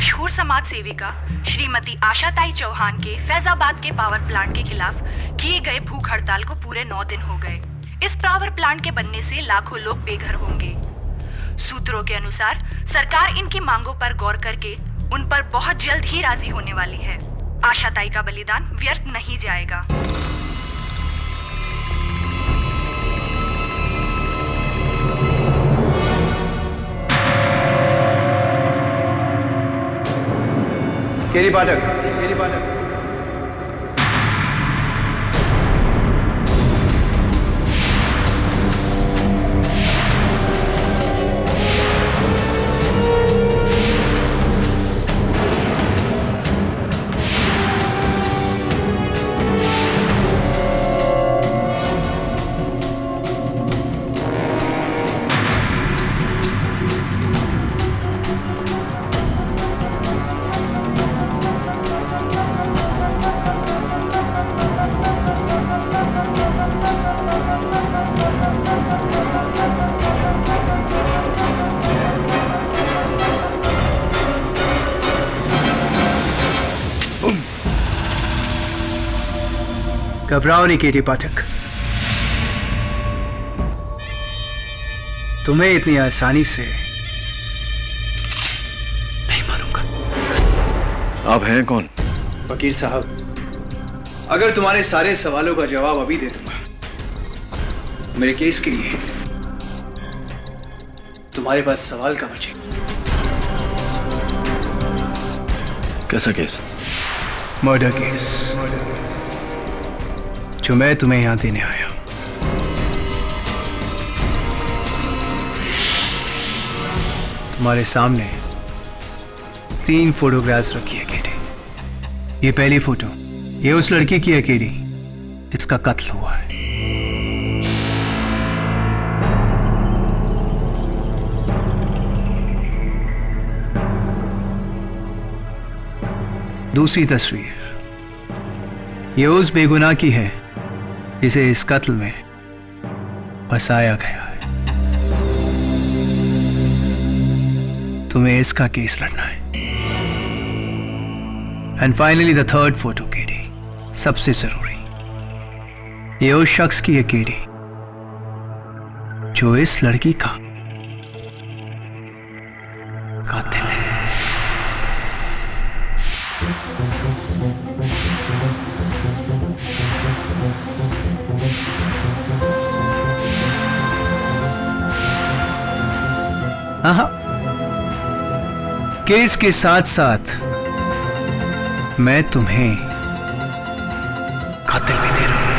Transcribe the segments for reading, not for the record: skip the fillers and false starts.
मशहूर समाज सेविका श्रीमती आशाताई चौहान के फैजाबाद के पावर प्लांट के खिलाफ किए गए भूख हड़ताल को पूरे 9 दिन हो गए। इस पावर प्लांट के बनने से लाखों लोग बेघर होंगे। सूत्रों के अनुसार सरकार इनकी मांगों पर गौर करके उन पर बहुत जल्द ही राजी होने वाली है। आशाताई का बलिदान व्यर्थ नहीं जाएगा। केरी पाठक। घबराओ नहीं केटी पाठक, तुम्हें इतनी आसानी से नहीं मारूंगा। आप हैं कौन? वकील साहब, अगर तुम्हारे सारे सवालों का जवाब अभी दे दूंगा, मेरे केस के लिए तुम्हारे पास सवाल का बचेगा। कैसा केस? मर्डर केस, जो मैं तुम्हें यहां देने आया। तुम्हारे सामने 3 फोटोग्राफ्स रखी है केडी। ये पहली फोटो, ये उस लड़की की है केडी जिसका कत्ल हुआ है। दूसरी तस्वीर, ये उस बेगुनाह की है जिसे इस कत्ल में फंसाया गया है। तुम्हें इसका केस लड़ना है। And finally the third photo KD, सबसे जरूरी, ये उस शख्स की है केडी जो इस लड़की का कातिल है। हाँ, केस के साथ साथ मैं तुम्हें कातिल भी दे रहा हूं।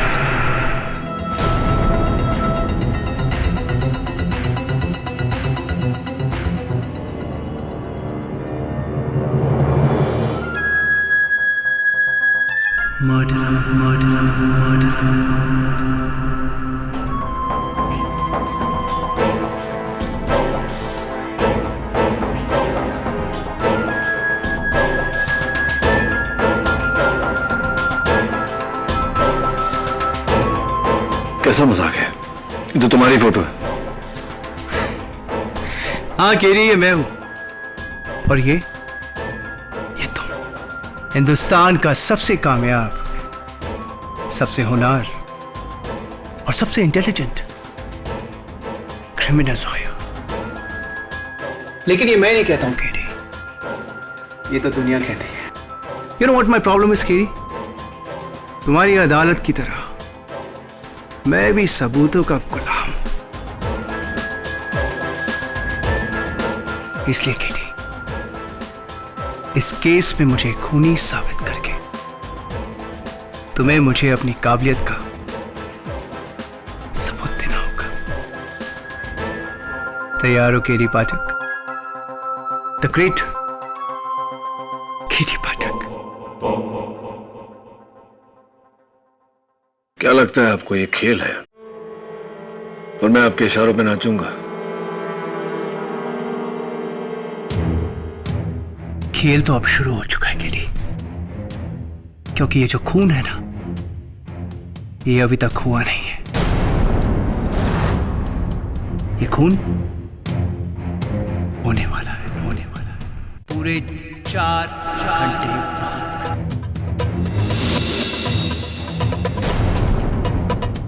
Murder, murder, murder. कैसा मजाक है? ये तो तुम्हारी फोटो है। हाँ केरी, ये मैं हूं। और ये तुम, हिंदुस्तान का सबसे कामयाब, सबसे होनहार और सबसे इंटेलिजेंट क्रिमिनल लॉयर। लेकिन ये मैं नहीं कहता हूं केरी, ये तो दुनिया कहती है। You know what my problem is Kerry? तुम्हारी अदालत की तरह मैं भी सबूतों का गुलाम। इसलिए केटी, इस केस में मुझे खूनी साबित करके तुम्हें मुझे अपनी काबिलियत का सबूत देना होगा। तैयार हो केटी पाठक? द ग्रेट केटी पाठक। क्या लगता है आपको ये खेल है और मैं आपके इशारों पे नाचूंगा? खेल तो अब शुरू हो चुका है केडी, क्योंकि ये जो खून है ना, ये अभी तक हुआ नहीं है। ये खून होने वाला है, होने वाला है। पूरे 4 घंटे बाद।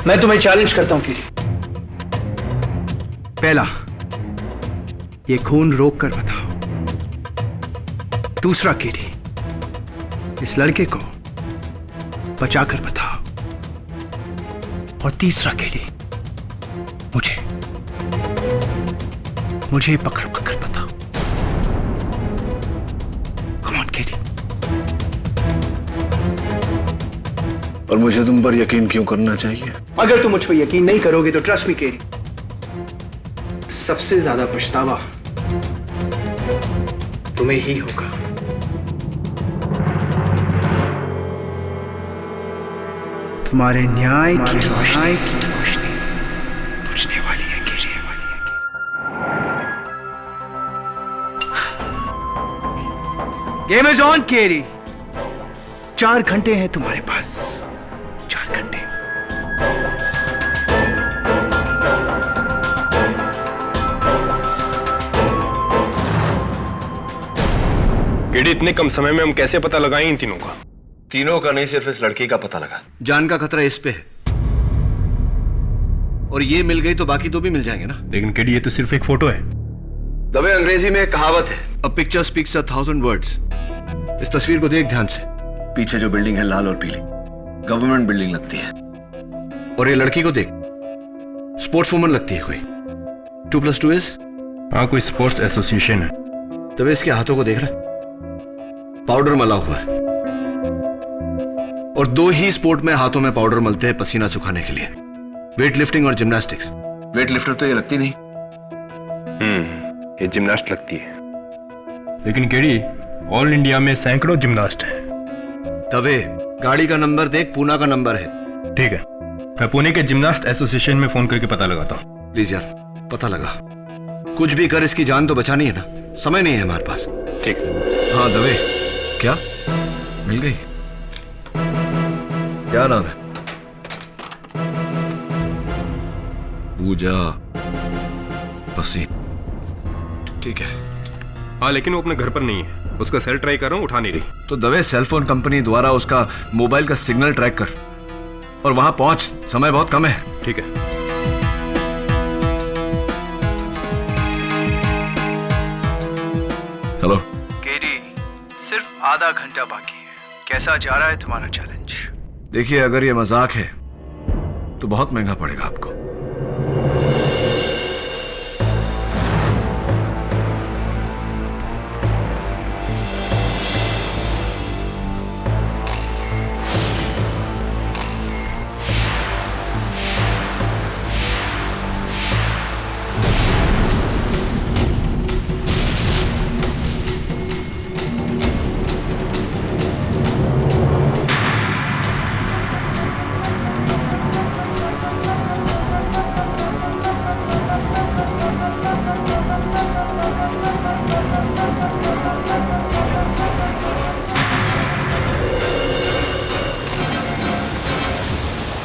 मैं तुम्हें चैलेंज करता हूं किरी। पहला, ये खून रोक कर बताओ। दूसरा किरी, इस लड़के को बचाकर बताओ। और तीसरा किरी, मुझे पकड़ बताओ। कम ऑन किरी। और मुझे तुम पर यकीन क्यों करना चाहिए? अगर तुम मुझ पर यकीन नहीं करोगे तो ट्रस्ट मी केरी, सबसे ज्यादा पछतावा तुम्हें ही होगा। तुम्हारे न्याय की रोशनी बुझने वाली है केरी। गेम इज ऑन केरी। 4 घंटे हैं तुम्हारे पास, 4 घंटे। केडी, इतने कम समय में हम कैसे पता लगाएं इन तीनों का? तीनों का नहीं, सिर्फ इस लड़की का पता लगा। जान का खतरा इस पे है, और ये मिल गई तो बाकी 2 भी मिल जाएंगे ना। लेकिन केडी, ये तो सिर्फ एक फोटो है। दबे, अंग्रेजी में एक कहावत है, अ पिक्चर स्पीक्स 1,000 वर्ड्स। इस तस्वीर को देख ध्यान से। पीछे जो बिल्डिंग है लाल और पीली, गवर्नमेंट बिल्डिंग लगती है। और ये लड़की को देख, स्पोर्ट्स वुमन लगती है कोई। 2+2 इज? हाँ, कोई स्पोर्ट्स एसोसिएशन है। तब इसके हाथों को देख रहा है, पाउडर मला हुआ है। और 2 ही स्पोर्ट में हाथों में पाउडर मलते हैं पसीना सुखाने के लिए, वेट लिफ्टिंग और जिम्नास्टिक्स। वेट लिफ्टर तो ये लगती नहीं। ये जिम्नास्ट लगती है। लेकिन केडी, ऑल इंडिया में सैकड़ों जिम्नास्ट हैं। तवे, गाड़ी का नंबर देख, पूना का नंबर है। ठीक है, मैं पुणे के जिम्नास्ट एसोसिएशन में फोन करके पता लगाता हूँ। प्लीज यार, पता लगा। कुछ भी कर, इसकी जान तो बचानी है ना। समय नहीं है हमारे पास। ठीक। हाँ दवे, क्या मिल गई? क्या नाम है? पूजा पसीन। ठीक है। हाँ, लेकिन वो अपने घर पर नहीं है। उसका सेल ट्राई कर रहा हूँ, उठा नहीं रही। तो दवे, सेलफोन कंपनी द्वारा उसका मोबाइल का सिग्नल ट्रैक कर और वहां पहुंच। समय बहुत कम है। ठीक है। हेलो केडी, सिर्फ आधा घंटा बाकी है। कैसा जा रहा है तुम्हारा चैलेंज? देखिए, अगर ये मजाक है तो बहुत महंगा पड़ेगा आपको।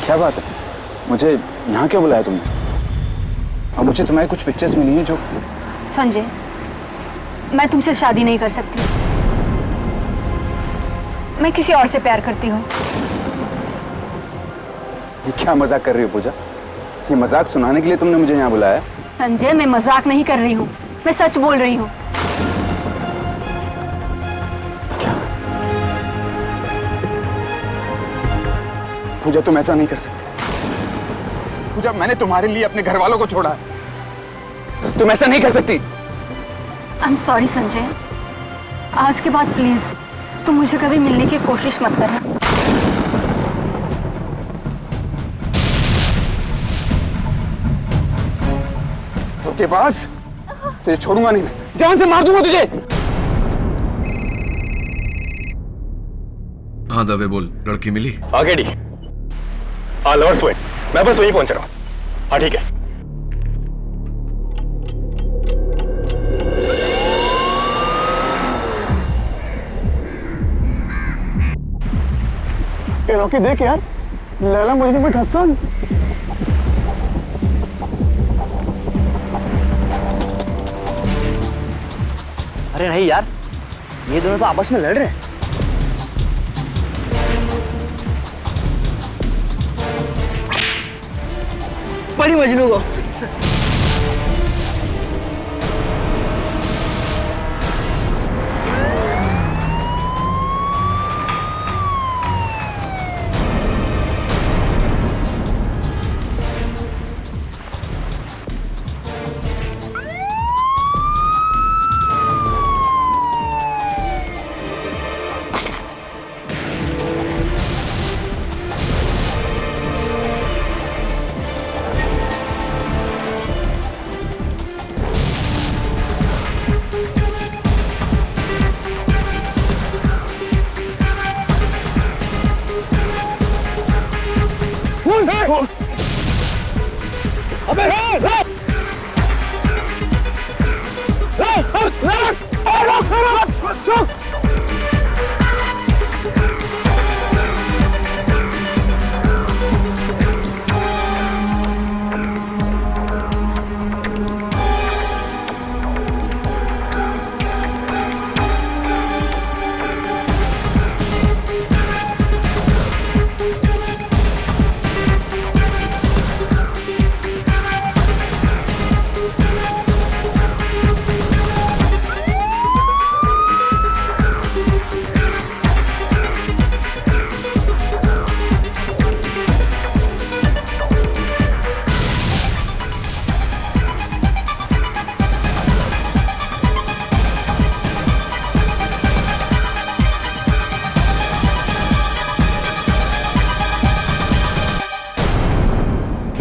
क्या बात है? मुझे यहाँ क्यों बुलाया तुमने? और मुझे तुम्हारी कुछ पिक्चर्स मिली हैं जो... संजय, मैं तुमसे शादी नहीं कर सकती। मैं किसी और से प्यार करती हूँ। ये क्या मजाक कर रही हो पूजा? ये मजाक सुनाने के लिए तुमने मुझे यहाँ बुलाया? संजय, मैं मजाक नहीं कर रही हूँ, मैं सच बोल रही हूँ। पूजा, तुम ऐसा नहीं कर सकती। पूजा, मैंने तुम्हारे लिए अपने घर वालों को छोड़ा है। तुम ऐसा नहीं कर सकती। आई एम सॉरी संजय, आज के बाद प्लीज तुम मुझे कभी मिलने की कोशिश मत करना। के पास तुझे छोड़ूंगा नहीं, मैं जान से मार दूंगा तुझे। हाँ दवे, बोल, लड़की मिली? आगे डी, लवर्स पॉइंट। मैं बस वहीं पहुंच रहा हूँ। हाँ ठीक है। रॉकी, देख यार, लैला मुझे में हसन। अरे नहीं यार, ये दोनों तो आपस में लड़ रहे हैं। पड़ी मजनू को।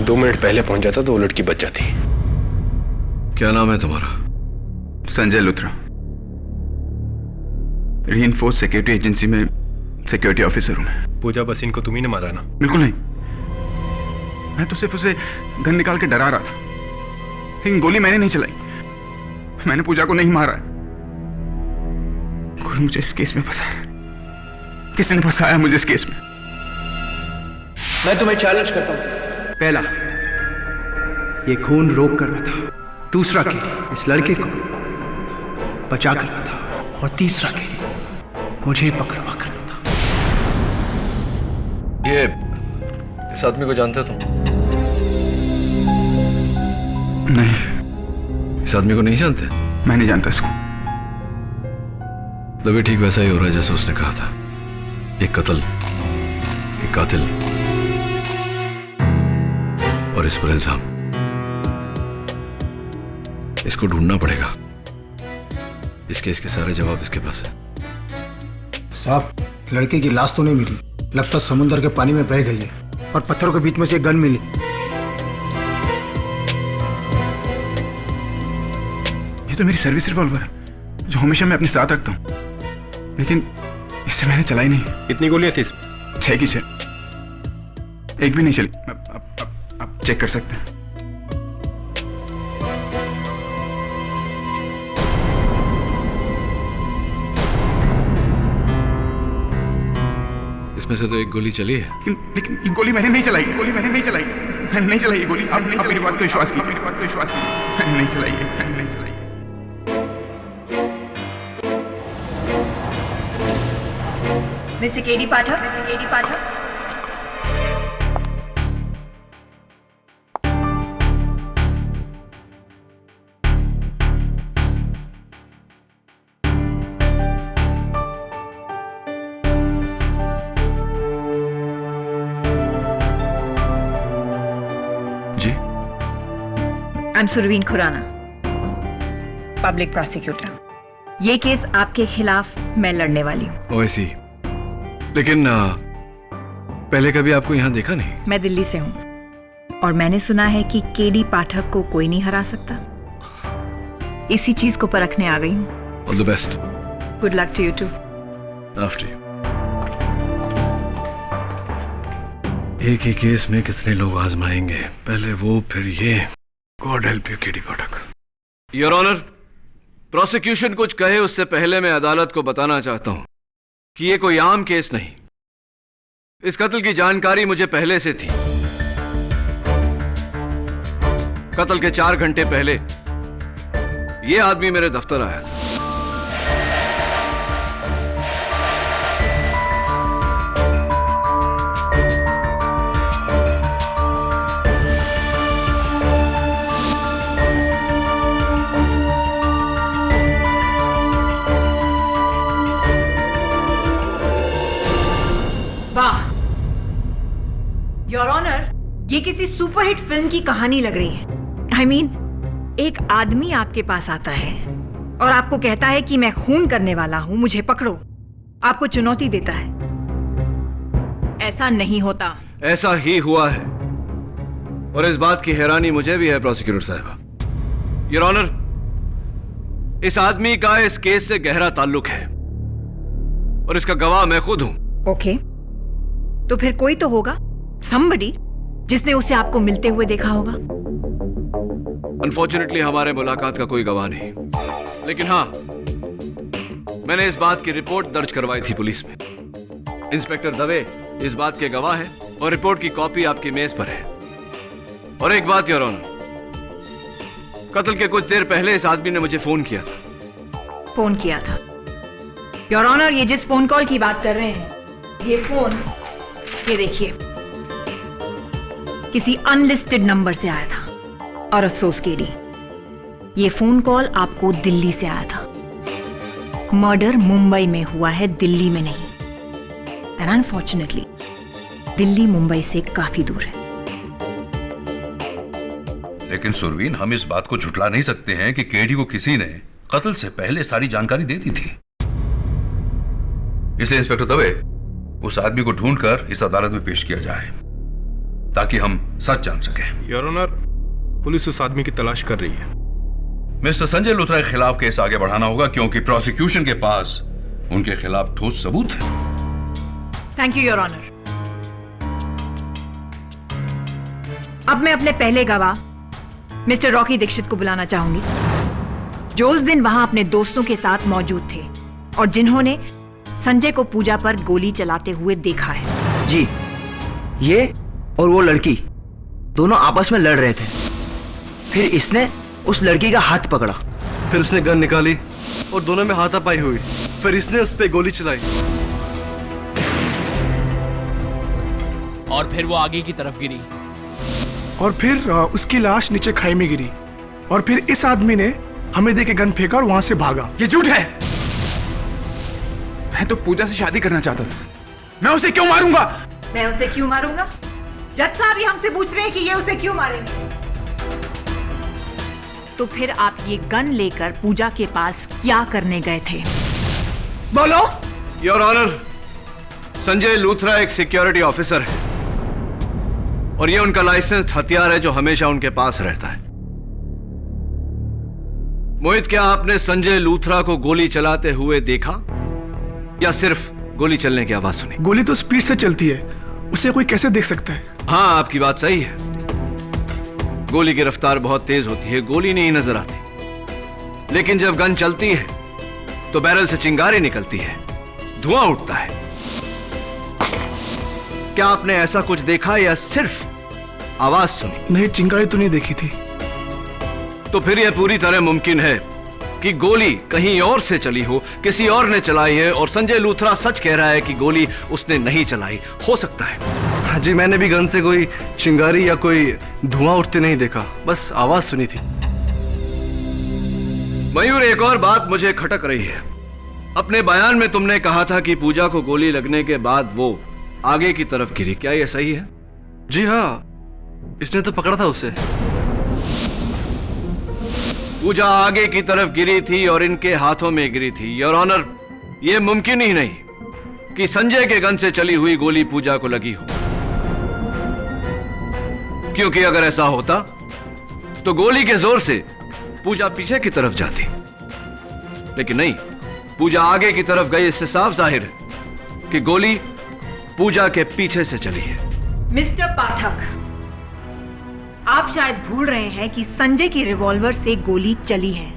दो मिनट पहले पहुंच जाता तो वो लड़की बच जाती। क्या नाम है तुम्हारा? Sanjay Luthra, reinforce security agency में सिक्योरिटी ऑफिसर हूं मैं। पूजा बस इनको तुम ही ने मारा ना? बिल्कुल नहीं, मैं तो सिर्फ उसे गन निकाल के डरा रहा था, लेकिन गोली मैंने नहीं चलाई। मैंने पूजा को नहीं मारा। कोई मुझे इस केस में फंसा रहा है। किसी ने फंसाया मुझे इस केस में। मैं तुम्हें चैलेंज करता हूं। पहला, ये खून रोक कर बता। दूसरा केडी, इस लड़के को बचा कर बता। और तीसरा केडी, मुझे पकड़वा कर बता। ये इस आदमी को जानते हो तुम? नहीं, इस आदमी को नहीं जानते? मैं नहीं जानता इसको। तभी ठीक वैसा ही हो रहा है जैसे उसने कहा था। एक कत्ल, एक कातिल और इस पर इल्जाम। इसको ढूंढना पड़ेगा। इस केस के सारे जवाब इसके पास है। साहब, लड़के की लाश तो नहीं मिली, लगता समुद्र के पानी में बह गई है और पत्थरों के बीच में से एक गन मिली। ये तो मेरी सर्विस रिवॉल्वर है जो हमेशा मैं अपने साथ रखता हूं, लेकिन इससे मैंने चलाई नहीं। कितनी गोलियां थी इसमें? 6 की 6, एक भी नहीं चली। आप चेक कर सकते हैं। इसमें से तो एक गोली चली है। लेकिन ये गोली मैंने नहीं चलाई। मैंने नहीं चलाई ये गोली। आप मेरी बात को विश्वास कीजिए। मैंने नहीं चलाई है। मिस्टर केडी पाठक, जी, I am Surveen Khurana, public prosecutor. ये केस आपके खिलाफ मैं लड़ने वाली हूँ। ओएसी, लेकिन पहले कभी आपको यहाँ देखा नहीं। मैं दिल्ली से हूँ और मैंने सुना है कि केडी पाठक को कोई नहीं हरा सकता। इसी चीज को परखने आ गई हूँ। All the best. Good luck to you too. After you. एक ही केस में कितने लोग आजमाएंगे, पहले वो फिर ये। God help you KD Pathak. Your honour, prosecution कुछ कहे उससे पहले मैं अदालत को बताना चाहता हूं कि ये कोई आम केस नहीं। इस कत्ल की जानकारी मुझे पहले से थी। कत्ल के 4 घंटे पहले ये आदमी मेरे दफ्तर आया था। ये किसी सुपरहिट फिल्म की कहानी लग रही है। I mean, एक आदमी आपके पास आता है और आपको कहता है कि मैं खून करने वाला हूं, मुझे पकड़ो। आपको चुनौती देता है। ऐसा नहीं होता। ऐसा ही हुआ है, और इस बात की हैरानी मुझे भी है प्रोसिक्यूटर साहब। योर ऑनर, इस आदमी का इस केस से गहरा ताल्लुक है और इसका गवाह मैं खुद हूं। ओके, तो फिर कोई तो होगा, somebody, जिसने उसे आपको मिलते हुए देखा होगा। अनफॉर्चुनेटली हमारे मुलाकात का कोई गवाह नहीं, लेकिन हाँ, मैंने इस बात की रिपोर्ट दर्ज करवाई थी पुलिस में। इंस्पेक्टर दवे इस बात के गवाह है और रिपोर्ट की कॉपी आपकी मेज पर है। और एक बात योर ऑनर, कत्ल के कुछ देर पहले इस आदमी ने मुझे फोन किया था। फोन किया था? योर ऑनर, ये जिस फोन कॉल की बात कर रहे हैं, ये फोन, ये देखिए, किसी अनलिस्टेड नंबर से आया था। और अफसोस केडी, ये फोन कॉल आपको दिल्ली से आया था। मर्डर मुंबई में हुआ है, दिल्ली में नहीं। एंड अनफॉर्चुनेटली दिल्ली मुंबई से काफी दूर है। लेकिन सुरवीन, हम इस बात को झुठला नहीं सकते हैं कि केडी को किसी ने कत्ल से पहले सारी जानकारी दे दी थी। इसलिए इंस्पेक्टर दवे, उस आदमी को ढूंढकर इस अदालत में पेश किया जाए ताकि हम सच जान सकें। योर ऑनर, पुलिस उस आदमी की तलाश कर रही है। मिस्टर संजय लूथरा के खिलाफ केस आगे बढ़ाना होगा क्योंकि प्रोसिक्यूशन के पास उनके खिलाफ ठोस सबूत है। Thank you your honour. अब मैं अपने पहले गवाह मिस्टर रॉकी दीक्षित को बुलाना चाहूंगी, जो उस दिन वहां अपने दोस्तों के साथ मौजूद थे और जिन्होंने संजय को पूजा पर गोली चलाते हुए देखा है। जी, ये और वो लड़की दोनों आपस में लड़ रहे थे। फिर इसने उस लड़की का हाथ पकड़ा, फिर उसने गन निकाली और दोनों में हाथापाई हुई। फिर इसने उस पर गोली चलाई और फिर वो आगे की तरफ गिरी और फिर उसकी लाश नीचे खाई में गिरी और फिर इस आदमी ने हमें देके गन फेंका और वहां से भागा। ये झूठ है। मैं तो पूजा से शादी करना चाहता था। मैं उसे क्यों मारूंगा? मैं उसे क्यों मारूंगा? जज साहब ही हमसे पूछ रहे हैं कि ये उसे क्यों मारेंगे। तो फिर आप ये गन लेकर पूजा के पास क्या करने गए थे? बोलो। योर ऑनर, संजय लूथरा एक सिक्योरिटी ऑफिसर है और ये उनका लाइसेंस्ड हथियार है जो हमेशा उनके पास रहता है। मोहित, क्या आपने संजय लूथरा को गोली चलाते हुए देखा या सिर्फ गोली चलने की आवाज सुनी? गोली तो स्पीड से चलती है, उसे कोई कैसे देख सकता है? हाँ, आपकी बात सही है। गोली की रफ्तार बहुत तेज होती है, गोली नहीं नजर आती। लेकिन जब गन चलती है तो बैरल से चिंगारी निकलती है, धुआं उठता है। क्या आपने ऐसा कुछ देखा या सिर्फ आवाज सुनी? नहीं, चिंगारी तो नहीं देखी थी। तो फिर यह पूरी तरह मुमकिन है कि गोली कहीं और से चली हो, किसी और ने चलाई है और संजय लूथरा सच कह रहा है कि गोली उसने नहीं चलाई। हो सकता है। जी, मैंने भी गन से कोई चिंगारी या कोई धुआं उठते नहीं देखा, बस आवाज सुनी थी। मयूर, एक और बात मुझे खटक रही है। अपने बयान में तुमने कहा था कि पूजा को गोली लगने के बाद वो आगे की तरफ गिरी, क्या यह सही है? जी हाँ, इसने तो पकड़ा था उसे। पूजा आगे की तरफ गिरी थी और इनके हाथों में गिरी थी। योर ऑनर, यह मुमकिन ही नहीं कि संजय के गन से चली हुई गोली पूजा को लगी हो, क्योंकि अगर ऐसा होता तो गोली के जोर से पूजा पीछे की तरफ जाती, लेकिन नहीं, पूजा आगे की तरफ गई। इससे साफ जाहिर है कि गोली पूजा के पीछे से चली है। मिस्टर पाठक, आप शायद भूल रहे हैं कि संजय की रिवॉल्वर से गोली चली है,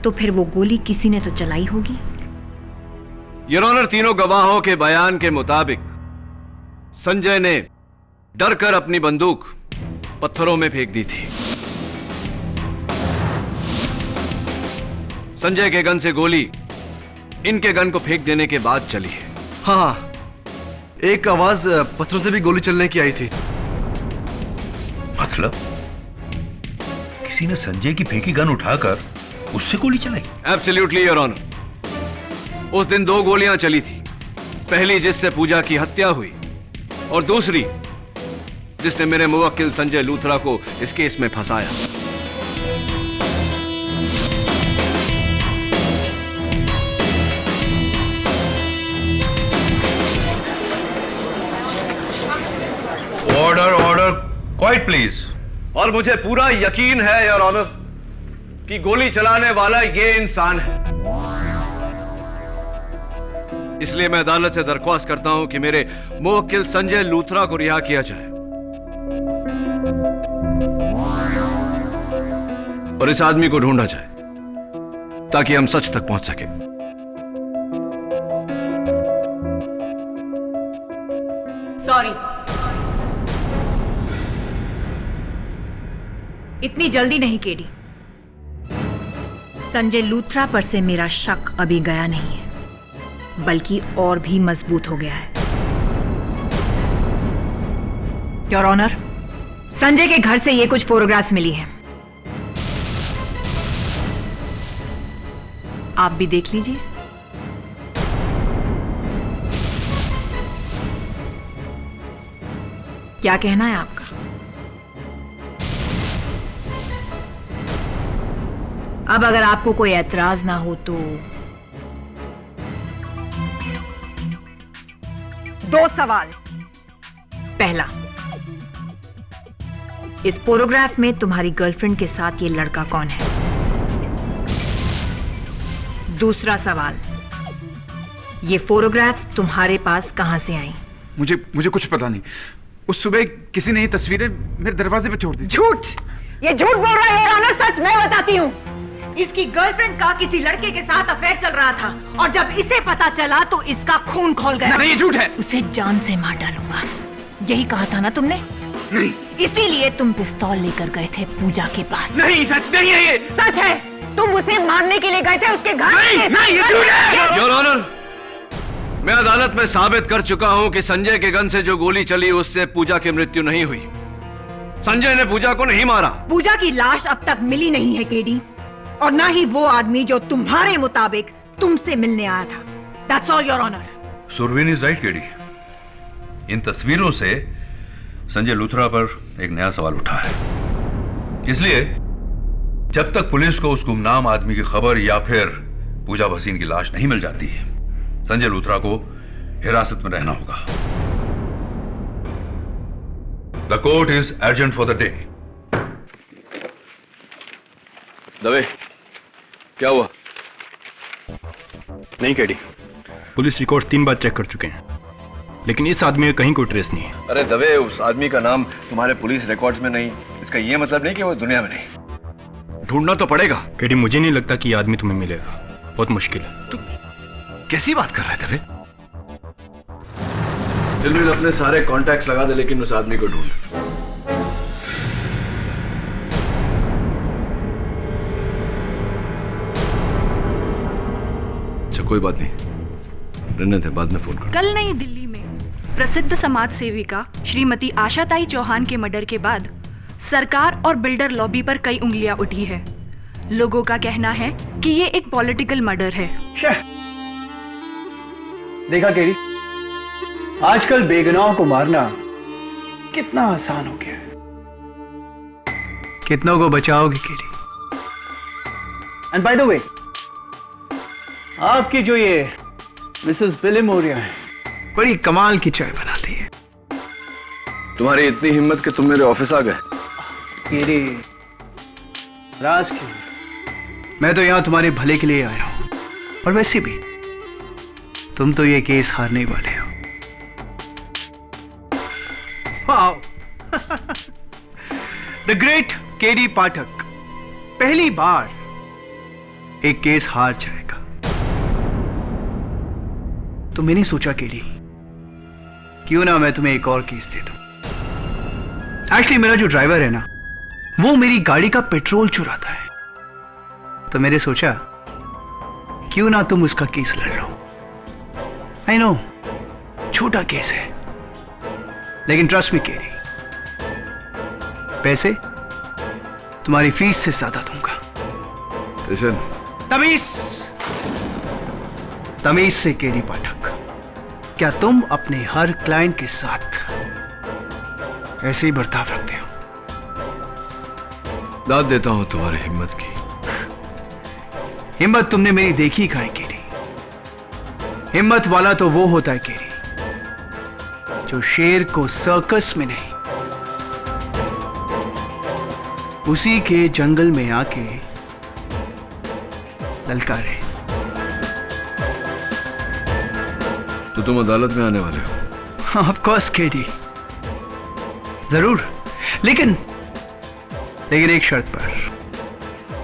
तो फिर वो गोली किसी ने तो चलाई होगी। योर ऑनर, तीनों गवाहों के बयान के मुताबिक संजय ने डरकर अपनी बंदूक पत्थरों में फेंक दी थी। संजय के गन से गोली इनके गन को फेंक देने के बाद चली है। हाँ, एक आवाज पत्थरों से भी गोली चलने की आई थी। मतलब किसी ने संजय की फेंकी गन उठाकर उससे गोली चलाई? Absolutely your honour. उस दिन 2 गोलियां चली थी, पहली जिससे पूजा की हत्या हुई और दूसरी जिसने मेरे मुवक्किल संजय लूथरा को इस केस में फंसाया। Order order, quite please. और मुझे पूरा यकीन है योर ऑनर कि गोली चलाने वाला ये इंसान है। इसलिए मैं अदालत से दरख्वास्त करता हूं कि मेरे मुवक्किल संजय लूथरा को रिहा किया जाए और इस आदमी को ढूंढा जाए ताकि हम सच तक पहुंच सके। सॉरी, इतनी जल्दी नहीं केडी। संजय लूथरा पर से मेरा शक अभी गया नहीं है, बल्कि और भी मजबूत हो गया है। योर ऑनर, संजय के घर से ये कुछ फोटोग्राफ्स मिली हैं, आप भी देख लीजिए। क्या कहना है आपका? अब अगर आपको कोई ऐतराज ना हो तो 2 सवाल। पहला, इस फोटोग्राफ में तुम्हारी गर्लफ्रेंड के साथ ये लड़का कौन है? दूसरा सवाल, ये फोटोग्राफ्स तुम्हारे पास कहां से आई? मुझे कुछ पता नहीं। उस सुबह किसी ने ये तस्वीरें मेरे दरवाजे पे छोड़ दी। झूठ! ये झूठ बोल रहा है योर ऑनर। सच मैं बताती हूँ। इसकी गर्लफ्रेंड का किसी लड़के के साथ अफेयर चल रहा था और जब इसे पता चला तो इसका खून खौल गया। नहीं, ये झूठ है। उसे जान से मार डालूंगा, यही कहा था ना तुमने? नहीं। इसीलिए तुम पिस्तौल लेकर गए थे पूजा के पास। नहीं, सच नहीं है ये। सच है, तुम उसे मारने के लिए गए थे उसके घर। नहीं, ये झूठ है। योर ऑनर, मैं अदालत में साबित कर चुका हूं कि संजय के गन से जो गोली चली उससे पूजा की मृत्यु नहीं हुई। संजय ने पूजा को नहीं मारा। पूजा की लाश अब तक मिली नहीं है केडी, और ना ही वो आदमी जो तुम्हारे मुताबिक तुमसे मिलने आया था। That's all, Your Honor. Surveen is right KD. इन तस्वीरों से संजय लूथरा पर एक नया सवाल उठा है। इसलिए जब तक पुलिस को उस गुमनाम आदमी की खबर या फिर पूजा भसीन की लाश नहीं मिल जाती है, संजय लूथरा को हिरासत में रहना होगा। The court is urgent for the day. Dave, क्या हुआ? नहीं केडी, पुलिस रिकॉर्ड 3 बार चेक कर चुके हैं, लेकिन इस आदमी का कहीं कोई ट्रेस नहीं है। अरे दवे, उस आदमी का नाम तुम्हारे पुलिस रिकॉर्ड्स में नहीं, इसका ये मतलब नहीं कि वो दुनिया में नहीं। ढूंढना तो पड़ेगा। केडी, मुझे नहीं लगता कि ये आदमी तुम्हें मिलेगा, बहुत मुश्किल है। तू कैसी बात कर रहा है दवे? दिलवीर, अपने सारे कॉन्टैक्ट्स लगा दे, लेकिन उस आदमी को ढूंढ। अच्छा, कोई बात नहीं, रहने दे, बाद में फोन कर। कल नई दिल्ली में प्रसिद्ध समाज सेविका श्रीमती आशाताई चौहान के मर्डर के बाद सरकार और बिल्डर लॉबी पर कई उंगलियां उठी है। लोगों का कहना है कि ये एक पॉलिटिकल मर्डर है। देखा केरी, आजकल बेगुनाहों को मारना कितना आसान हो गया है। कितनों को बचाओगे केरी? एंड बाय द वे, आपकी जो ये मिसेस बिलिमोरिया है, बड़ी कमाल की चाय बनाती है। तुम्हारी इतनी हिम्मत कि तुम मेरे ऑफिस आ गए? केरी, राज की, मैं तो यहां तुम्हारे भले के लिए आया हूं, और वैसे भी तुम तो ये केस हारने वाले हो। वाओ, द ग्रेट केडी पाठक पहली बार एक केस हार जाएगा। तो मैंने सोचा केडी, क्यों ना मैं तुम्हें एक और केस दे दूं। एक्चुअली मेरा जो ड्राइवर है ना, वो मेरी गाड़ी का पेट्रोल चुराता है, तो मैंने सोचा क्यों ना तुम उसका केस लड़ लो। आई नो, छोटा केस है, लेकिन ट्रस्ट मी केरी, पैसे तुम्हारी फीस से ज्यादा दूंगा। तमीज तमीज से केरी पाठक, क्या तुम अपने हर क्लाइंट के साथ ऐसे ही बर्ताव रखते हो। दाद देता हूं तुम्हारी हिम्मत की। हिम्मत तुमने मेरी देखी कहाँ है केरी? हिम्मत वाला तो वो होता है केरी जो शेर को सर्कस में नहीं, उसी के जंगल में आके ललकारे। तो तुम अदालत में आने वाले हो? ऑफ कोर्स केडी, जरूर, लेकिन एक शर्त पर।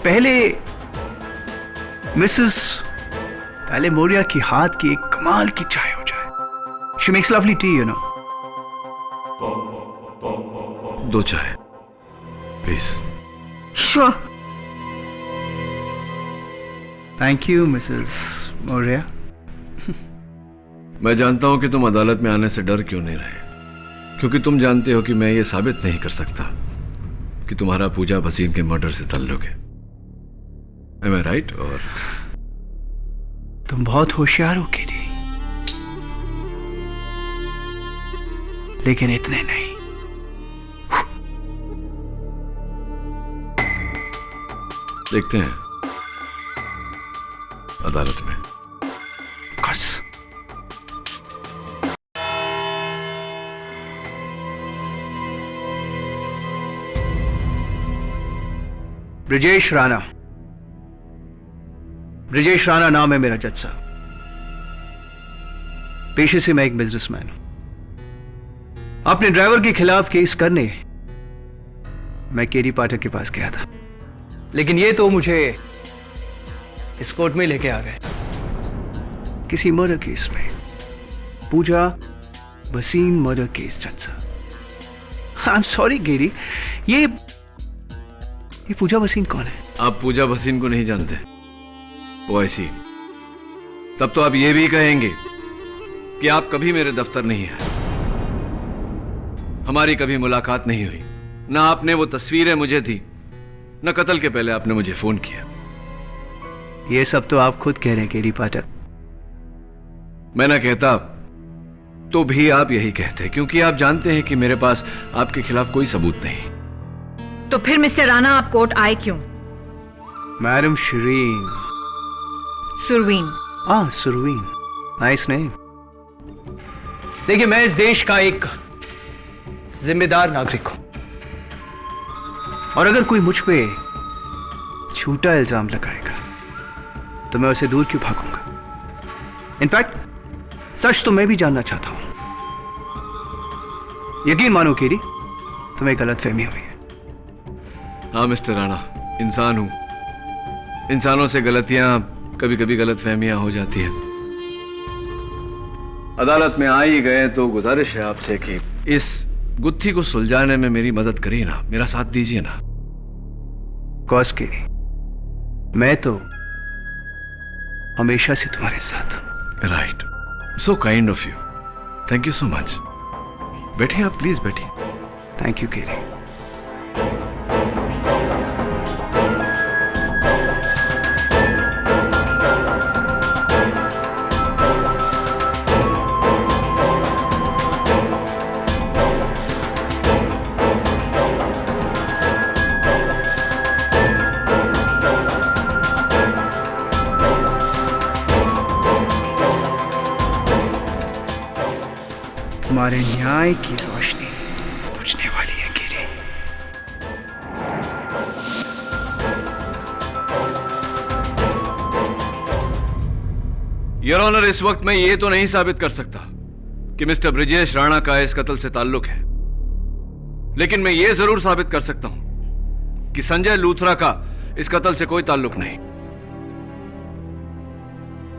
पहले मिसेस मौर्या की हाथ की एक कमाल की चाय हो जाए। She makes lovely T, you know. 2 चाय please. Sure. Thank you Mrs Maurya. मैं जानता हूं कि तुम अदालत में आने से डर क्यों नहीं रहे, क्योंकि तुम जानते हो कि मैं ये साबित नहीं कर सकता कि तुम्हारा पूजा भसीन के मर्डर से ताल्लुक है। Am I right? और तुम बहुत होशियार हो केडी, लेकिन इतने नहीं। देखते हैं अदालत में। Of ब्रिजेश राणा। ब्रिजेश राणा नाम है मेरा जज साहब। पेशे से मैं एक बिजनेसमैन हूं। अपने ड्राइवर के खिलाफ केस करने मैं केडी पाठक के पास गया था, लेकिन ये तो मुझे इस कोर्ट में लेके आ गए किसी मर्डर केस में। पूजा भसीन मर्डर केस जज साहब। आई एम सॉरी केडी, ये पूजा भसीन कौन है? आप पूजा भसीन को नहीं जानते? वो ऐसी, तब तो आप ये भी कहेंगे कि आप कभी मेरे दफ्तर नहीं आए, हमारी कभी मुलाकात नहीं हुई, ना आपने वो तस्वीरें मुझे दी, न कत्ल के पहले आपने मुझे फोन किया। ये सब तो आप खुद कह रहे हैं केडी पाठक। मैं ना कहता तो भी आप यही कहते, क्योंकि आप जानते हैं कि मेरे पास आपके खिलाफ कोई सबूत नहीं। तो फिर मिस्टर राणा आप कोर्ट आए क्यों? Madam Shareen. Surveen. Surveen, nice name. देखिए, मैं इस देश का एक जिम्मेदार नागरिक हूं, और अगर कोई मुझ पे झूठा इल्जाम लगाएगा तो मैं उसे दूर क्यों भागूंगा? इनफैक्ट सच तो मैं भी जानना चाहता हूं। यकीन मानो केडी, तुम्हें गलतफहमी हुई है। हाँ मिस्टर राणा, इंसान हूं, इंसानों से गलतियां, कभी कभी गलतफहमियां हो जाती है। अदालत में आ ही गए तो गुजारिश है आपसे कि इस गुत्थी को सुलझाने में मेरी मदद करिए ना, मेरा साथ दीजिए ना। कॉस के मैं तो हमेशा से तुम्हारे साथ हूं। Right, so kind of you, thank you so much. बैठिए आप, प्लीज बैठिए। Thank you KD. तुम्हारे न्याय की रोशनी बुझने वाली है केडी। योर ऑनर, इस वक्त मैं ये तो नहीं साबित कर सकता कि मिस्टर ब्रिजेश राणा का इस कत्ल से ताल्लुक है, लेकिन मैं ये जरूर साबित कर सकता हूं कि संजय लूथरा का इस कत्ल से कोई ताल्लुक नहीं।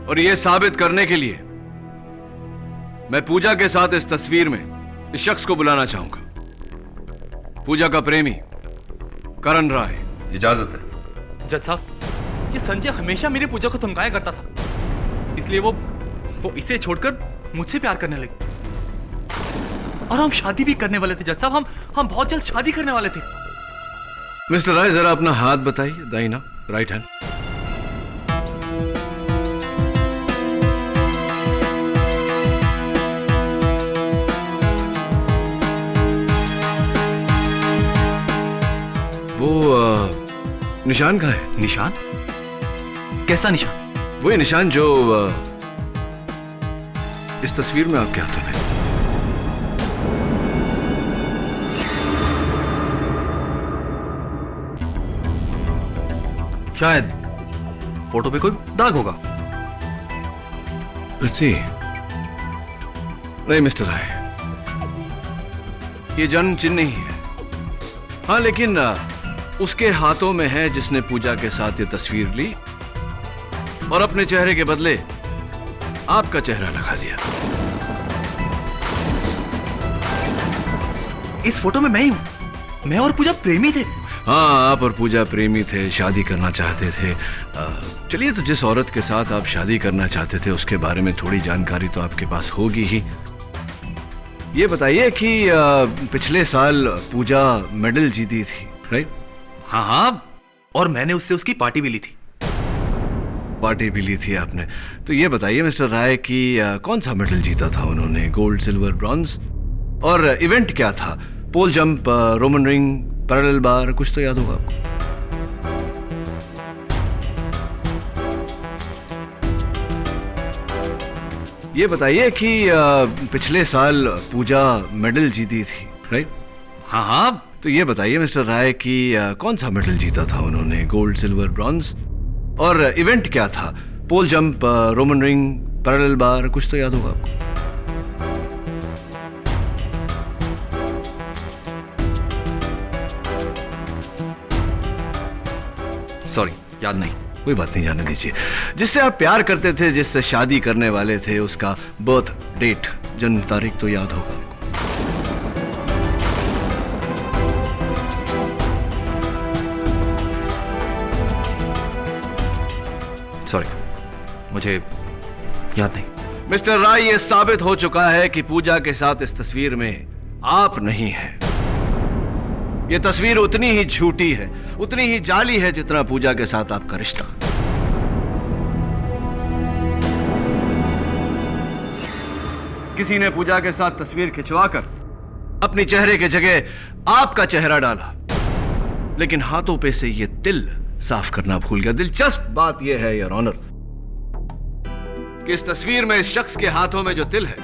और यह साबित करने के लिए मैं पूजा के साथ इस तस्वीर में इस शख्स को बुलाना चाहूंगा, पूजा का प्रेमी करण राय। इजाजत है। जज साहब, ये संजय हमेशा मेरी पूजा को धमकाया करता था, इसलिए वो इसे छोड़कर मुझसे प्यार करने लगी, और हम शादी भी करने वाले थे। जज साहब, हम बहुत जल्द शादी करने वाले थे। मिस्टर राय, जरा अपना हाथ बताइए, दाहिना, राइट हैंड। निशान कहाँ है? निशान? कैसा निशान? वही निशान जो इस तस्वीर में आपके हाथों में। शायद फोटो पे कोई दाग होगा। नहीं मिस्टर राय, ये जन्म चिन्ह नहीं है। हाँ लेकिन उसके हाथों में है जिसने पूजा के साथ ये तस्वीर ली और अपने चेहरे के बदले आपका चेहरा लगा दिया। इस फोटो में मैं ही हूं। मैं और पूजा प्रेमी थे। हाँ, आप और पूजा प्रेमी थे, शादी करना चाहते थे। चलिए, तो जिस औरत के साथ आप शादी करना चाहते थे उसके बारे में थोड़ी जानकारी तो आपके पास होगी ही। ये बताइए कि पिछले साल पूजा मेडल जीती थी, राइट? हाँ हाँ, और मैंने उससे उसकी पार्टी भी ली थी। पार्टी भी ली थी आपने? तो ये बताइए मिस्टर राय कि कौन सा मेडल जीता था उन्होंने? Gold, silver, bronze? और इवेंट क्या था? पोल जंप, रोमन रिंग, पैरेलल बार, कुछ तो याद होगा आपको? ये बताइए कि पिछले साल पूजा मेडल जीती थी, राइट? हाँ हाँ। तो ये बताइए मिस्टर राय कि कौन सा मेडल जीता था उन्होंने? Gold, silver, bronze? और इवेंट क्या था? पोल जंप, रोमन रिंग, पैरेलल बार, कुछ तो याद होगा आपको? सॉरी, याद नहीं। कोई बात नहीं, जाने दीजिए। जिससे आप प्यार करते थे, जिससे शादी करने वाले थे, उसका बर्थ डेट, जन्म तारीख तो याद होगा आपको? सॉरी, मुझे याद नहीं। मिस्टर राय, ये साबित हो चुका है कि पूजा के साथ इस तस्वीर में आप नहीं हैं। ये तस्वीर उतनी ही झूठी है, उतनी ही जाली है जितना पूजा के साथ आपका रिश्ता। किसी ने पूजा के साथ तस्वीर खिंचवाकर अपनी चेहरे के जगह आपका चेहरा डाला, लेकिन हाथों पे से ये तिल साफ करना भूल गया। दिलचस्प बात यह है योर ऑनर कि इस तस्वीर में इस शख्स के हाथों में जो तिल है,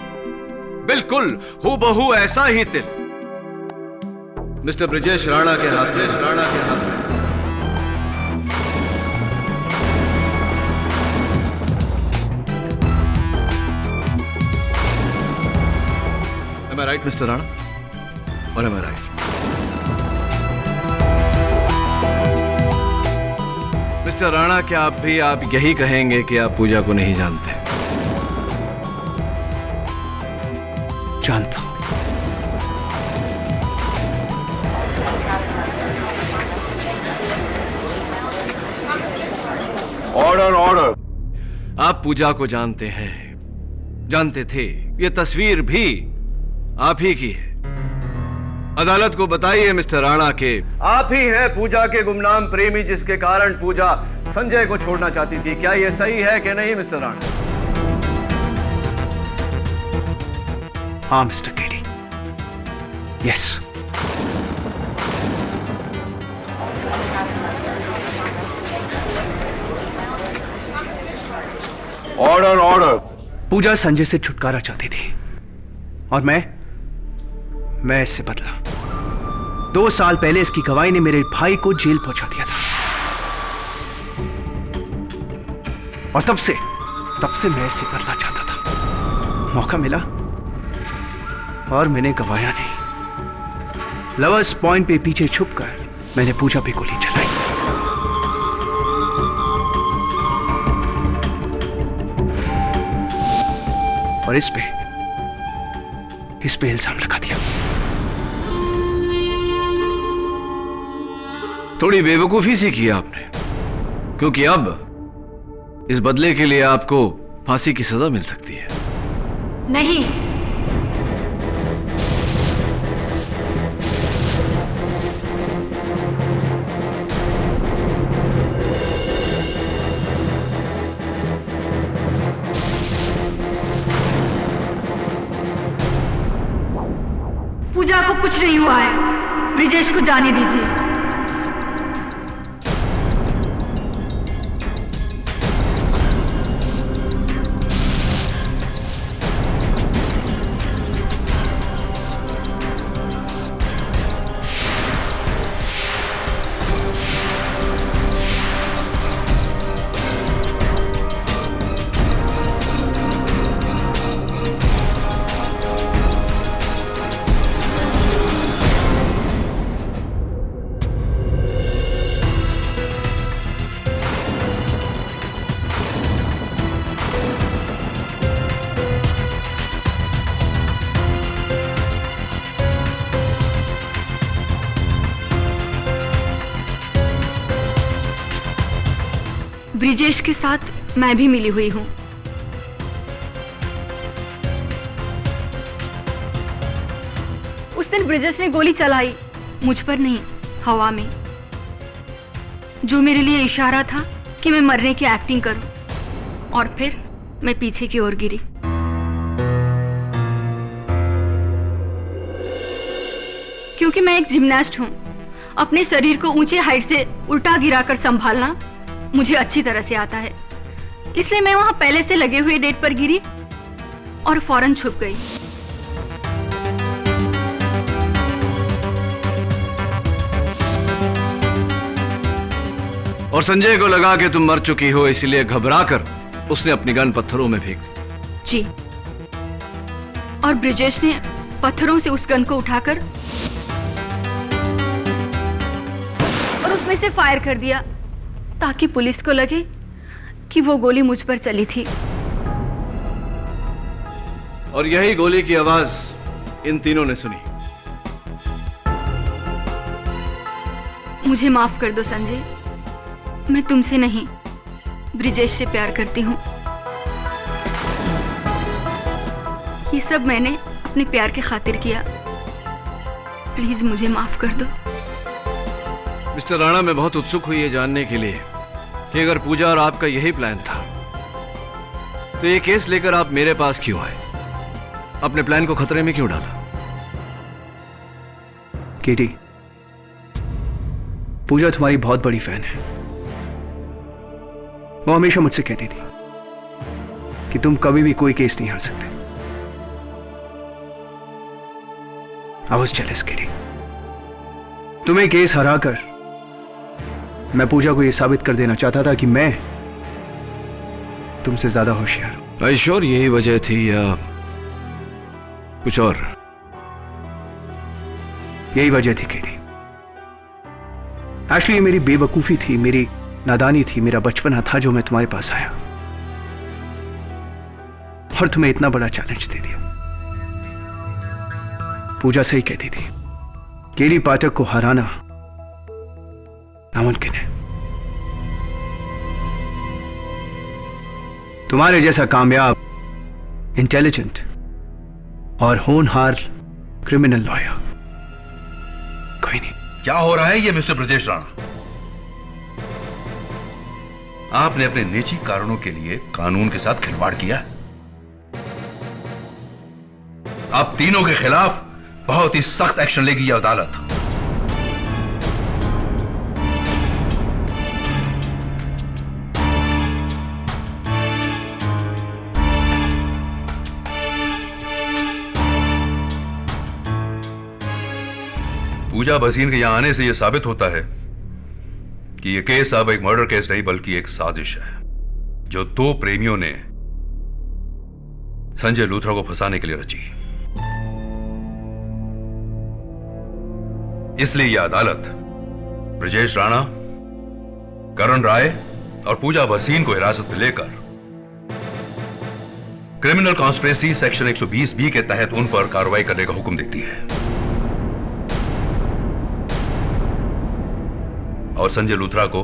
बिल्कुल हूबहू ऐसा ही तिल मिस्टर ब्रिजेश राणा के हाथ में। Am I right, mister Rana? और am I right? Mister Rana, क्या आप यही कहेंगे कि आप पूजा को नहीं जानते? जानता हूं। Order, order. आप पूजा को जानते हैं, जानते थे। ये तस्वीर भी आप ही की है। अदालत को बताइए मिस्टर राणा के आप ही है पूजा के गुमनाम प्रेमी, जिसके कारण पूजा संजय को छोड़ना चाहती थी। क्या यह सही है कि नहीं मिस्टर राणा? हाँ mister KD, yes. Order, order. Pooja Sanjay से छुटकारा चाहती थी और मैं इससे बदला। 2 साल पहले इसकी गवाही ने मेरे भाई को जेल पहुंचा दिया था, और तब से मैं इससे बदला चाहता था। मौका मिला और मैंने गवाया नहीं। लवर्स पॉइंट पे पीछे छुपकर मैंने पूजा पे गोली चलाई। और इस पे इल्जाम लगा दिया। थोड़ी बेवकूफी सी की आपने, क्योंकि अब इस बदले के लिए आपको फांसी की सजा मिल सकती है। नहीं, पूजा को कुछ नहीं हुआ है। ब्रिजेश को जाने दीजिए। ब्रिजेश के साथ मैं भी मिली हुई हूँ। उस दिन ब्रिजेश ने गोली चलाई। मुझ पर नहीं, हवा में, जो मेरे लिए इशारा था कि मैं मरने की एक्टिंग करूं। और फिर मैं पीछे की ओर गिरी। क्योंकि मैं एक जिम्नास्ट हूं, अपने शरीर को ऊंचे हाइट से उल्टा गिराकर संभालना मुझे अच्छी तरह से आता है। इसलिए मैं वहां पहले से लगे हुए नेट पर गिरी और फौरन छुप गई। और संजय को लगा कि तुम मर चुकी हो, इसलिए घबराकर उसने अपनी गन पत्थरों में फेंक दी। जी, और ब्रिजेश ने पत्थरों से उस गन को उठाकर और उसमें से फायर कर दिया ताकि पुलिस को लगे कि वो गोली मुझ पर चली थी। और यही गोली की आवाज इन तीनों ने सुनी। मुझे माफ कर दो संजय, मैं तुमसे नहीं, ब्रिजेश से प्यार करती हूँ। ये सब मैंने अपने प्यार के खातिर किया। प्लीज मुझे माफ कर दो। मिस्टर राणा, मैं बहुत उत्सुक हुई ये जानने के लिए कि अगर पूजा और आपका यही प्लान था तो ये केस लेकर आप मेरे पास क्यों आए? अपने प्लान को खतरे में क्यों डाला? केटी, पूजा तुम्हारी बहुत बड़ी फैन है। वो हमेशा मुझसे कहती थी कि तुम कभी भी कोई केस नहीं हार सकते। I was jealous, केटी। तुम्हें केस हराकर मैं पूजा को यह साबित कर देना चाहता था कि मैं तुमसे ज्यादा होशियार हूं। आई श्योर यही वजह थी या कुछ और? यही वजह थी केटी। एक्चुअली ये मेरी बेवकूफी थी, मेरी नादानी थी, मेरा बचपना था जो मैं तुम्हारे पास आया और तुम्हें इतना बड़ा चैलेंज दे दिया। पूजा सही कहती थी, केली पाठक को हराना नामुमकिन है। तुम्हारे जैसा कामयाब, इंटेलिजेंट और होनहार क्रिमिनल लॉयर कोई नहीं। क्या हो रहा है ये मिस्टर ब्रजेश राणा? आपने अपने निजी कारणों के लिए कानून के साथ खिलवाड़ किया। आप तीनों के खिलाफ बहुत ही सख्त एक्शन लेगी यह अदालत। पूजा भसीन के यहां आने से यह साबित होता है कि यह केस अब एक मर्डर केस नहीं बल्कि एक साजिश है जो दो प्रेमियों ने संजय लूथरा को फंसाने के लिए रची। इसलिए यह अदालत ब्रजेश राणा, करण राय और पूजा भसीन को हिरासत में लेकर क्रिमिनल कॉन्स्पिरेसी सेक्शन 120 के तहत उन पर कार्रवाई करने का हुक्म देती है और संजय लूथरा को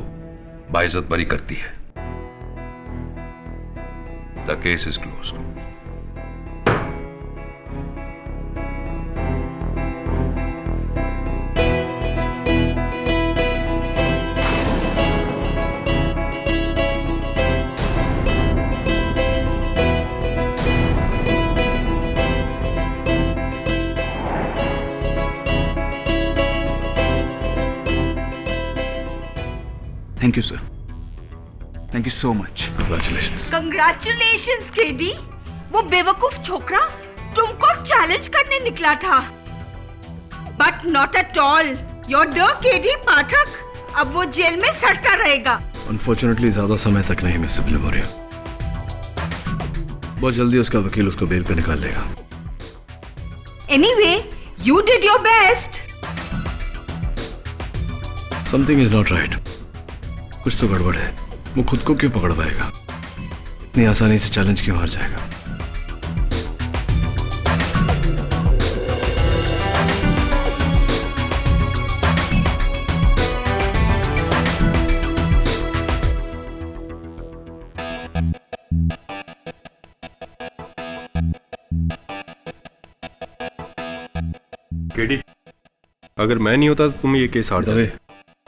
बाइज्जत बरी करती है। The case is closed. Thank you sir, thank you so much. Congratulations. Congratulations KD. वो बेवकूफ छोकरा तुमको चैलेंज करने निकला था, but not at all. Your डर केडी पाठक अब वो जेल में सड़ता रहेगा। अनफॉर्चुनेटली ज्यादा समय तक नहीं मिस मेमोरिया। बहुत जल्दी उसका वकील उसको बेल पे निकाल लेगा। Anyway, you did your best. Something is not right. कुछ तो गड़बड़ है। वो खुद को क्यों पकड़ पाएगा? इतनी आसानी से चैलेंज क्यों हार जाएगा? केडी, अगर मैं नहीं होता तो तुम ये केस हार जाते।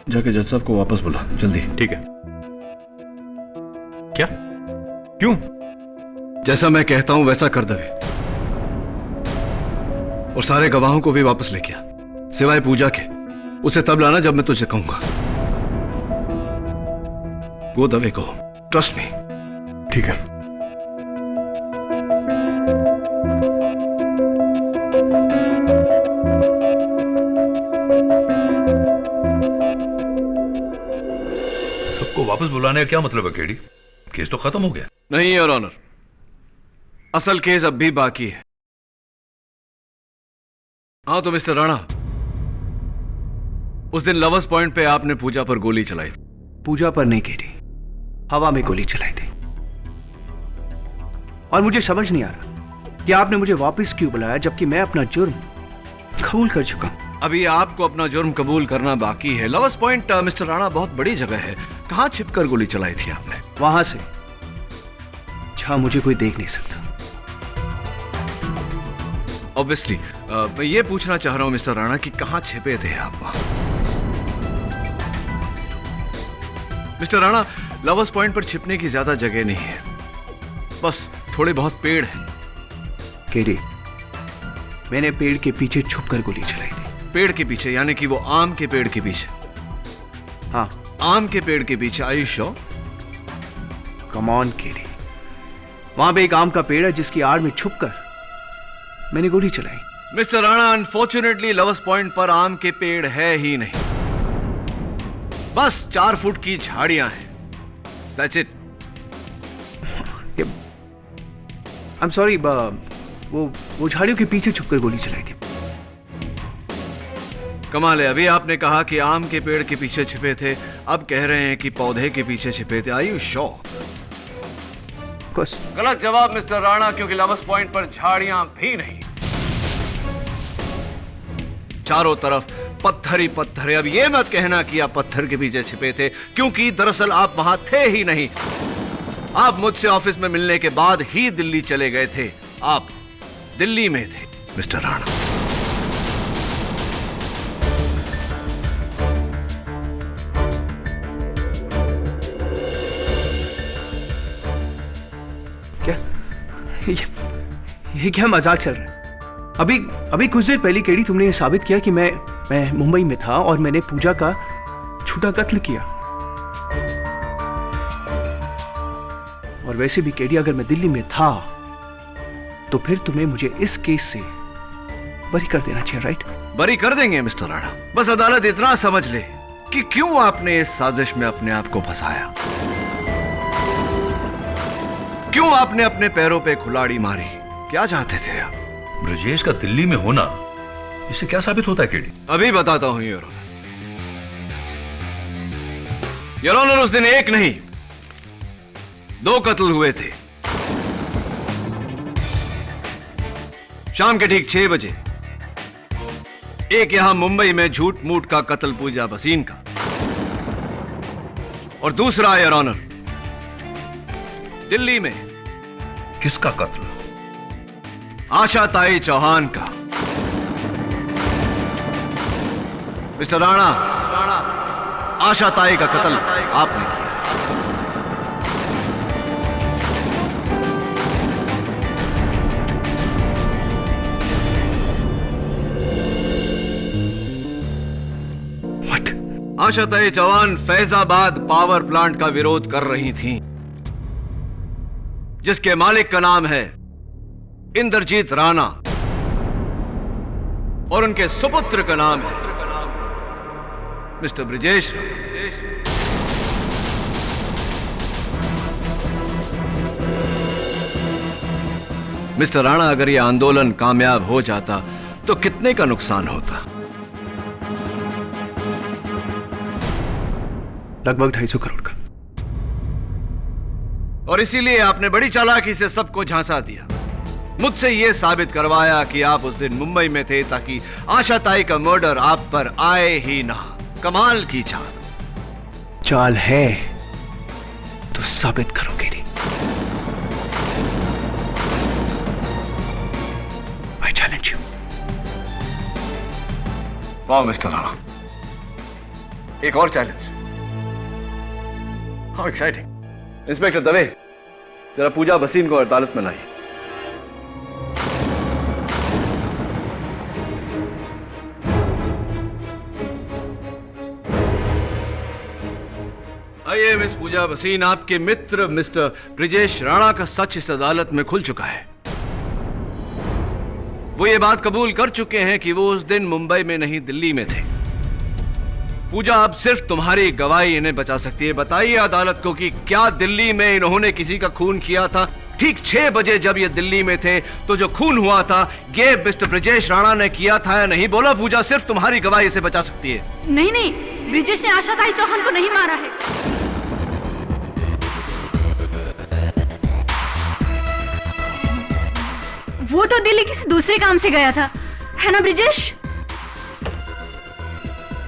जाके जज साहब को वापस बुला जल्दी। ठीक है। क्या? क्यों? जैसा मैं कहता हूं वैसा कर दवे, और सारे गवाहों को भी वापस लेके आ, सिवाय पूजा के। उसे तब लाना जब मैं तुझे कहूंगा। गो दवे को, ट्रस्ट मी। ठीक है। सबको वापस बुलाने का क्या मतलब है केडी? केस तो खत्म हो गया। नहीं योर ऑनर, असल केस अब भी बाकी है। हाँ तो मिस्टर राणा, उस दिन लवर्स पॉइंट पे आपने पूजा पर गोली चलाई थी। पूजा पर नहीं केडी, हवा में गोली चलाई थी। और मुझे समझ नहीं आ रहा कि आपने मुझे वापस क्यों बुलाया, जबकि मैं अपना जुर्म कबूल कर चुका हूं। अभी आपको अपना जुर्म कबूल करना बाकी है। लवर्स पॉइंट मिस्टर राणा बहुत बड़ी जगह है। कहां छिपकर गोली चलाई थी आपने? वहां से जहां मुझे कोई देख नहीं सकता। ऑब्वियसली मैं ये पूछना चाह रहा हूं मिस्टर राणा कि कहां छिपे थे आप वहां? मिस्टर राणा, लवर्स पॉइंट पर छिपने की ज्यादा जगह नहीं है, बस थोड़े बहुत पेड़ हैं। केडी, मैंने पेड़ के पीछे छुपकर गोली चलाई थी। पेड़ के पीछे यानी कि वो आम के पेड़ के पीछे? हाँ, आम के पेड़ के पीछे। Are you sure? Come on KD, वहां पे एक आम का पेड़ है जिसकी आड़ में छुपकर मैंने गोली चलाई। Mister Rana, unfortunately lovers point पर आम के पेड़ है ही नहीं, बस 4 फुट की झाड़ियां हैं। That's it. I'm sorry, वो झाड़ियों के पीछे छुपकर गोली चलाई थी। कमाल है, अभी आपने कहा कि आम के पेड़ के पीछे छिपे थे, अब कह रहे हैं कि पौधे के पीछे छिपे थे। Are you sure? गलत जवाब मिस्टर राणा, क्योंकि लवर्स पॉइंट पर झाड़ियां भी नहीं, चारों तरफ पत्थर ही पत्थर है। अब ये मत कहना कि आप पत्थर के पीछे छिपे थे, क्योंकि दरअसल आप वहां थे ही नहीं। आप मुझसे ऑफिस में मिलने के बाद ही दिल्ली चले गए थे। आप दिल्ली में थे मिस्टर राणा। क्या ये क्या मजाक चल रहा है? अभी कुछ देर पहले केडी तुमने ये साबित किया कि मैं मुंबई में था और मैंने पूजा का झूठा कत्ल किया। और वैसे भी केडी, अगर मैं दिल्ली में था तो फिर तुम्हें मुझे इस केस से बरी कर देना चाहिए, राइट? बरी कर देंगे मिस्टर राणा, बस अदालत इतना समझ ले कि क्यों आपने इस साजिश में अपने आप को फंसाया, क्यों आपने अपने पैरों पे कुल्हाड़ी मारी, क्या चाहते थे आप? ब्रजेश का दिल्ली में होना इससे क्या साबित होता है केडी? अभी बताता हूं योर ऑनर। योर ऑनर, उस दिन एक नहीं 2 कत्ल हुए थे। शाम के ठीक 6 बजे एक यहां मुंबई में झूठ मूठ का कत्ल पूजा भसीन का, और दूसरा योर ऑनर दिल्ली में। किसका कत्ल? आशा ताई चौहान का। मिस्टर राणा, आशा ताई का कत्ल आपने किया। What? आशा ताई चौहान फैजाबाद पावर प्लांट का विरोध कर रही थीं, जिसके मालिक का नाम है इंद्रजीत राणा और उनके सुपुत्र का नाम है मिस्टर ब्रजेश। मिस्टर राणा, अगर यह आंदोलन कामयाब हो जाता तो कितने का नुकसान होता? लगभग 250 करोड़ का। और इसीलिए आपने बड़ी चालाकी से सबको झांसा दिया, मुझसे यह साबित करवाया कि आप उस दिन मुंबई में थे ताकि आशा ताई का मर्डर आप पर आए ही ना। कमाल की चाल है तो साबित करो केडी। I challenge you. वाह मिस्टर राणा, एक और challenge. How exciting. Inspector Dave, जरा पूजा भसीन को अदालत में लाइए। आइए मिस पूजा भसीन, आपके मित्र मिस्टर ब्रिजेश राणा का सच इस अदालत में खुल चुका है। वो ये बात कबूल कर चुके हैं कि वो उस दिन मुंबई में नहीं दिल्ली में थे। पूजा, अब सिर्फ तुम्हारी गवाही इन्हें बचा सकती है। बताइए अदालत को कि क्या दिल्ली में इन्होंने किसी का खून किया था? ठीक 6 बजे जब ये दिल्ली में थे तो जो खून हुआ था ये मिस्टर ब्रिजेश राणा ने किया था या नहीं? बोला पूजा, सिर्फ तुम्हारी गवाही इसे बचा सकती है। नहीं नहीं, ब्रिजेश ने आशा ताई चौहान को नहीं मारा है। वो तो दिल्ली किसी दूसरे काम से गया था, है ना ब्रिजेश?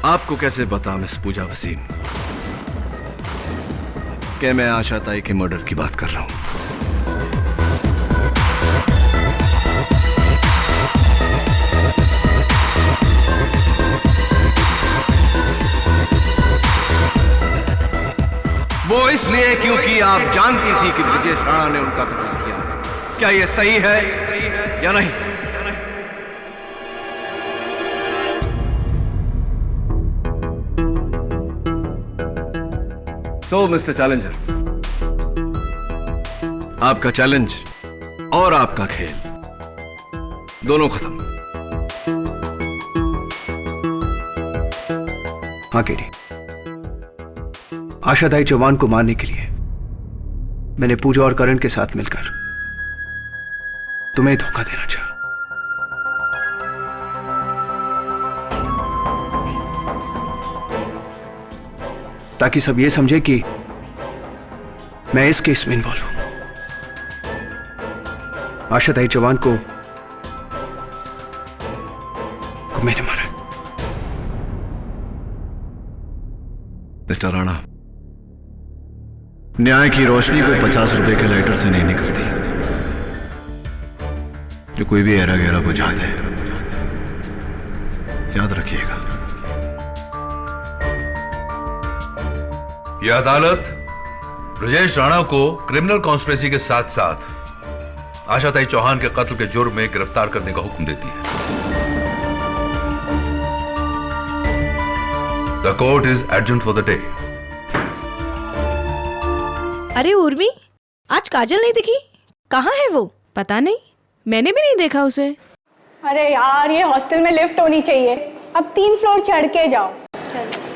आपको कैसे पता मिस पूजा भसीन कि मैं आशा ताई के मर्डर की बात कर रहा हूं? वो इसलिए क्योंकि आप जानती थी कि ब्रिजेश राणा ने उनका कत्ल किया। क्या ये सही है या नहीं? सो मिस्टर चैलेंजर, आपका चैलेंज और आपका खेल दोनों खत्म। हाँ केडी, आशा ताई चौहान को मारने के लिए मैंने पूजा और करण के साथ मिलकर तुम्हें धोखा देना चाहा। ताकि सब ये समझे कि मैं इस केस में इन्वॉल्व हूं। आशा ताई चौहान को मैंने मारा। मिस्टर राणा, न्याय की रोशनी को 50 रुपए के लाइटर से नहीं निकलती, जो कोई भी ऐरा गहरा बुझा दे। याद रखिएगा। यह अदालत ब्रजेश राणा को क्रिमिनल कॉन्स्पिरेसी के साथ साथ आशा ताई चौहान के कत्ल के जुर्म में गिरफ्तार करने का हुक्म देती है। The court is adjourned for the day. अरे उर्मी, आज काजल नहीं दिखी, कहाँ है वो? पता नहीं, मैंने भी नहीं देखा उसे। अरे यार, ये हॉस्टल में लिफ्ट होनी चाहिए। अब 3 फ्लोर चढ़ के जाओ। चलो।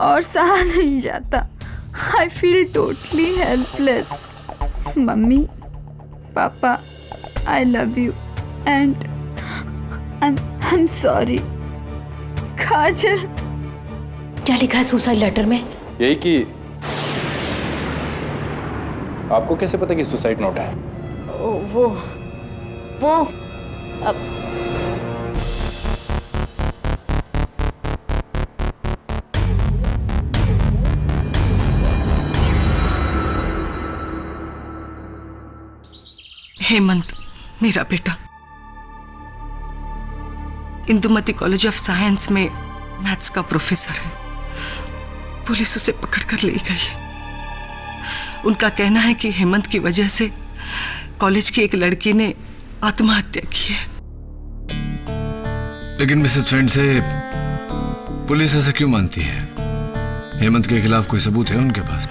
और सहा नहीं जाता। I feel totally helpless. Mummy, papa, I love you and I am sorry. Kajal, क्या लिखा है सुसाइड लेटर में? यही कि आपको कैसे पता कि सुसाइड नोट है? वो अब हेमंत मेरा बेटा इंदुमती कॉलेज ऑफ साइंस में मैथ्स का प्रोफेसर है। पुलिस उसे पकड़कर ले गई है। उनका कहना है कि हेमंत की वजह से कॉलेज की एक लड़की ने आत्महत्या की है। लेकिन मिसेस फ्रेंड से पुलिस ऐसा क्यों मानती है? हेमंत के खिलाफ कोई सबूत है उनके पास?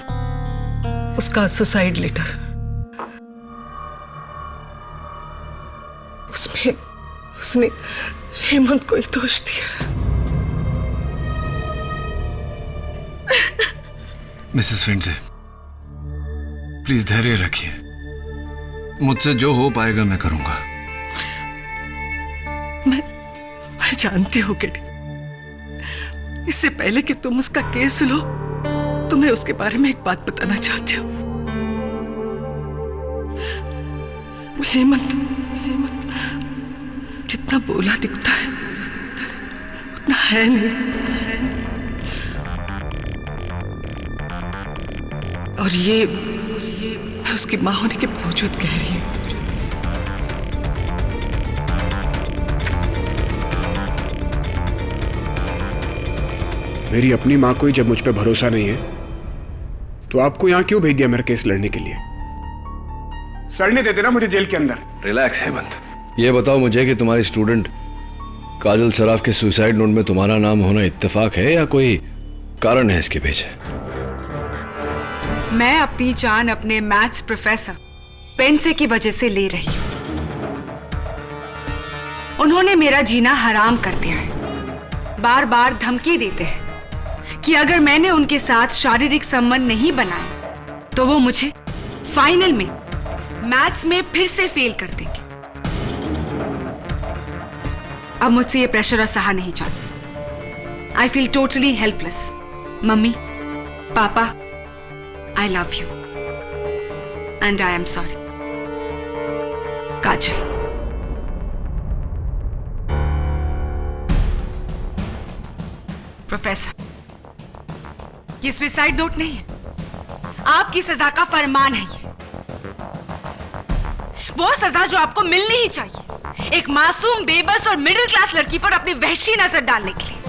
उसका सुसाइड लेटर, उसमें उसने हेमंत को ही दोष दिया। मिसेस फ्रेंड से प्लीज धैर्य रखिए। मुझसे जो हो पाएगा मैं करूंगा। मैं जानती हो केडी, इससे पहले कि तुम उसका केस लो, तुम्हें उसके बारे में एक बात बताना चाहती हूँ। हेमंत जितना बोला दिखता है उतना है नहीं। और ये मैं उसकी मां होने के बावजूद कह रही हूँ। मेरी अपनी माँ को ही जब मुझ पे भरोसा नहीं है तो आपको यहाँ क्यों भेज दिया मेरा केस लड़ने के लिए? सड़ने देते ना मुझे जेल के अंदर। रिलैक्स हेमंत, ये बताओ मुझे कि तुम्हारी स्टूडेंट काजल सराफ के सुसाइड नोट में तुम्हारा नाम होना इत्तेफाक है या कोई कारण है इसके पीछे? मैं अपनी जान अपने मैथ्स प्रोफेसर पेंसे की वजह से ले रही हूं। उन्होंने मेरा जीना हराम कर दिया है। बार बार धमकी देते हैं कि अगर मैंने उनके साथ शारीरिक संबंध नहीं बनाया तो वो मुझे फाइनल में मैथ्स में फिर से फेल कर देंगे। अब मुझसे ये प्रेशर और सहा नहीं जाता। I feel totally helpless. Mummy, पापा, I love you and I am sorry. Kajal. Professor, ये सुसाइड नोट नहीं है, आपकी सजा का फरमान है ये। वो सजा जो आपको मिलनी ही चाहिए एक मासूम, बेबस और मिडिल क्लास लड़की पर अपनी वहशी नजर डालने के लिए।